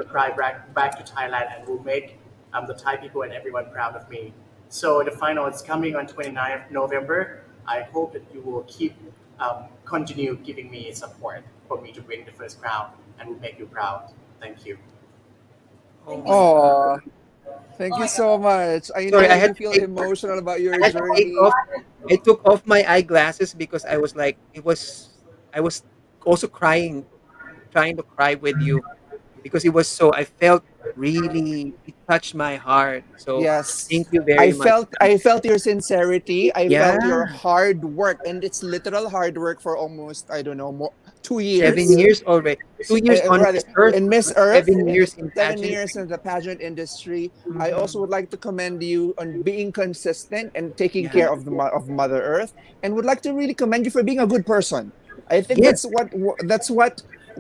the pride back to Thailand and will make the Thai people and everyone proud of me. So the final is coming on 29th November. I hope that you will continue giving me support for me to bring the first crown and will make you proud. Thank you. Oh, thank you so much. I know Sorry, I you had to feel take- emotional about your I had to take journey. off. I took off my eyeglasses because I was like, I was also crying, trying to cry with you because it was so. I felt really. It touched my heart. So Yes. thank you very much. I felt your sincerity. I felt your Yeah. hard work, and it's literal hard work for almost, I don't know, 2 years. 7 years already. 2 years on Rather, Miss Earth. in Miss Earth, 7 years in 7 years pageantry. in the pageant industry. I Mhm. also would like to commend you on being consistent and taking Yeah. care of of Mother Earth, and would like to really commend you for being a good person. I think Yes. that's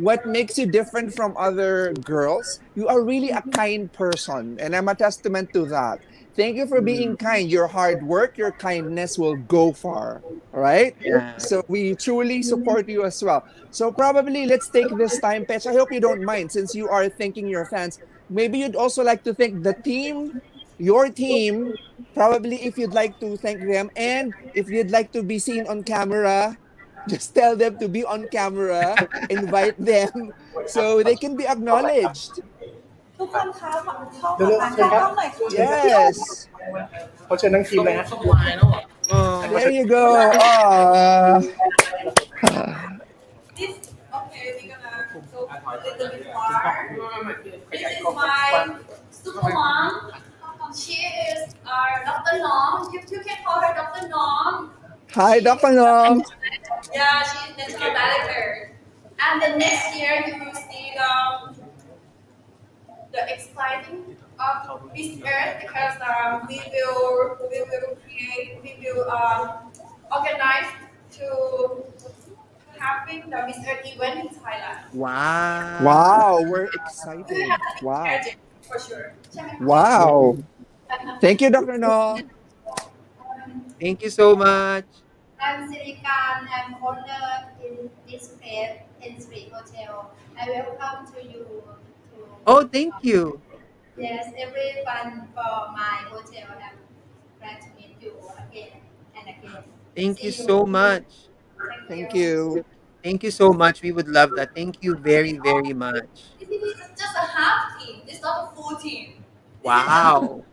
what makes you different from other girls. You are really a kind person, and I'm a testament to that. Thank you for being kind. Your hard work, your kindness will go far. All right. Yeah. So we truly support you as well. So probably let's take this time, Petch. I hope you don't mind since you are thanking your fans. Maybe you'd also like to thank the team, your team. Probably if you'd like to thank them, and if you'd like to be seen on camera, just tell them to be on camera, invite them so they can be acknowledged. ทุกคนคะเข้ามาเข้ากล้องหน่อยค่ะ Yes. เขาเชิญทั้งทีมเลยฮะ There you go. This okay, we're gonna go a little bit far. This is my super mom. She is our Dr. Nom. You can call her Dr. Nom. Hi, Dr. Nom. Yeah, she is national director. And the next year you will see the exciting of Miss Earth because we will organize to having the Miss Earth event in Thailand. Wow. Wow, we're We excited. have to be Wow. pageant for sure. Wow. Thank you, Dr. Nom. Thank you so much. I'm Sirikan. I'm owner in this place in Street Hotel. I welcome to you. Oh, thank you. Yes, everyone for my hotel. I'm glad to meet you again and again. Thank See you so much. Thank you. Thank you so much. We would love that. Thank you very, very much. This is just a half team. It's not a full team. Wow.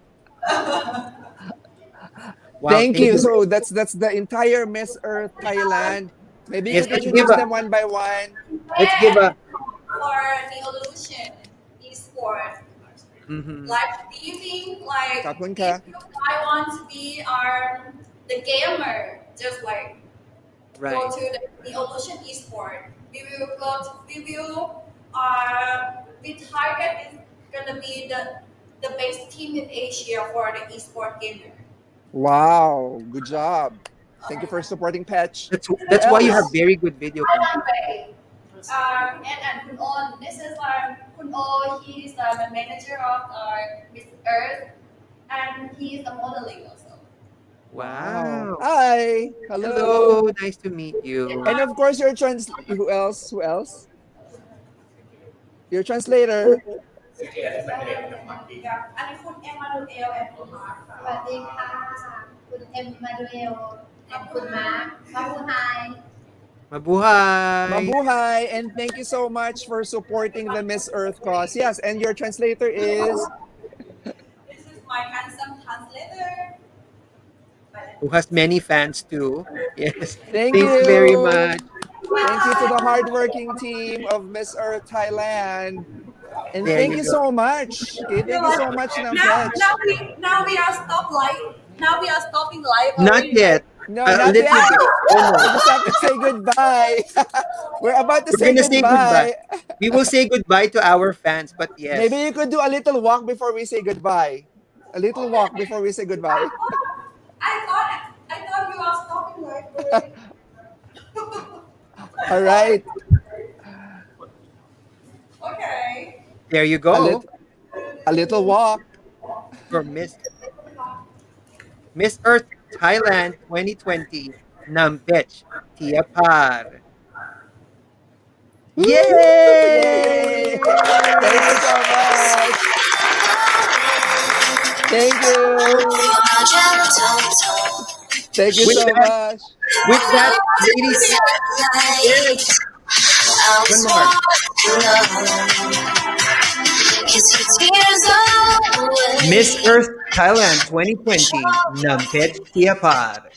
Wow, Thank you. So that's the entire Miss Earth Thailand. Maybe you Yes, can let's introduce give a- them one by one. Let's give a for the illusion esport. Mm-hmm. Like, do you think like ขอบคุณ if ค่ะ I want to be the gamer, just like go Right. to the Evolution Esport. We will we target is gonna be the best team in Asia for the esport gamer. Wow, good job. Thank you for supporting Patch. Who That's why you have else? very good video By content. the way, and Kun On, this is Kun O. He's the manager of Miss Earth, and he's a modeling also. Wow. Hi. Hello. Hello. Nice to meet you. And of course, your who else? Who else? Your translator. Yeah, and Kun Emmanuel and Kun Mark. สวัสดีค่ะ คุณเอ็มมาดูเอลและคุณมาร์คมาบูไฮ Mabuhay. Mabuhay. And thank you so much for supporting the Miss Earth cause. Yes, and your translator is This is my handsome translator. Who has many fans too. Yes. Thank Thank you very you. much. Thank you to the hardworking team of Miss Earth Thailand. And There thank you you go. so much. Okay, thank you so much, Nampetch. Now we are stop live. Now we are stopping live. Not already. yet. No, A not little yet. bit. We Almost. just have to say goodbye. We're about to We're say gonna say goodbye. goodbye. We will say goodbye to our fans, but yes. Maybe you could do a little walk before we say goodbye. A little walk before we say goodbye. I thought you are stopping live. Already. All right. Okay. There you A, go. a little walk. For Miss Earth Thailand 2020, Nampetch Teeyapar. Yay! Yay! Thank you so much. Thank you. Thank you With so that- much. With that, ladies, yes. One more. Miss Earth Thailand 2020, Nampetch Teeyapar.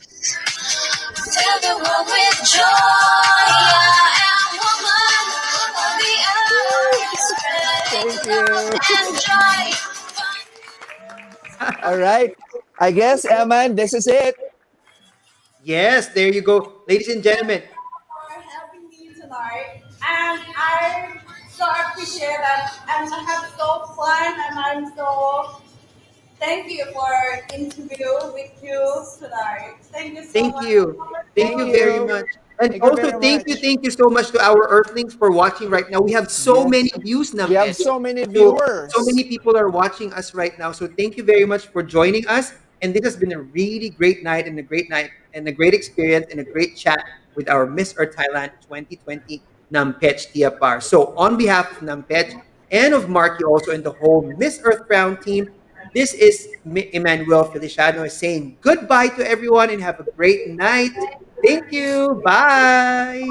Thank you. All right. I guess, Eman, this is it. Yes, there you go. Ladies and gentlemen, For having me tonight, and I so appreciate that, and I have so fun, and I'm so thank you for interview with you tonight. Thank you so thank much. you. Thank Thank you very you. much. And Thank you also, very much. thank you so much to our Earthlings for watching right now. We have so Yes. many views now. We have so many So viewers. many people are watching us right now. So thank you very much for joining us. And this has been a really great night and a great experience and a great chat with our Miss Earth Thailand 2020 Nampetch Teeyapar. So on behalf of Nampetch and of Marky also and the whole Miss Earth Brown team, this is Emmanuel Feliciano saying goodbye to everyone and have a great night. Thank you. Bye.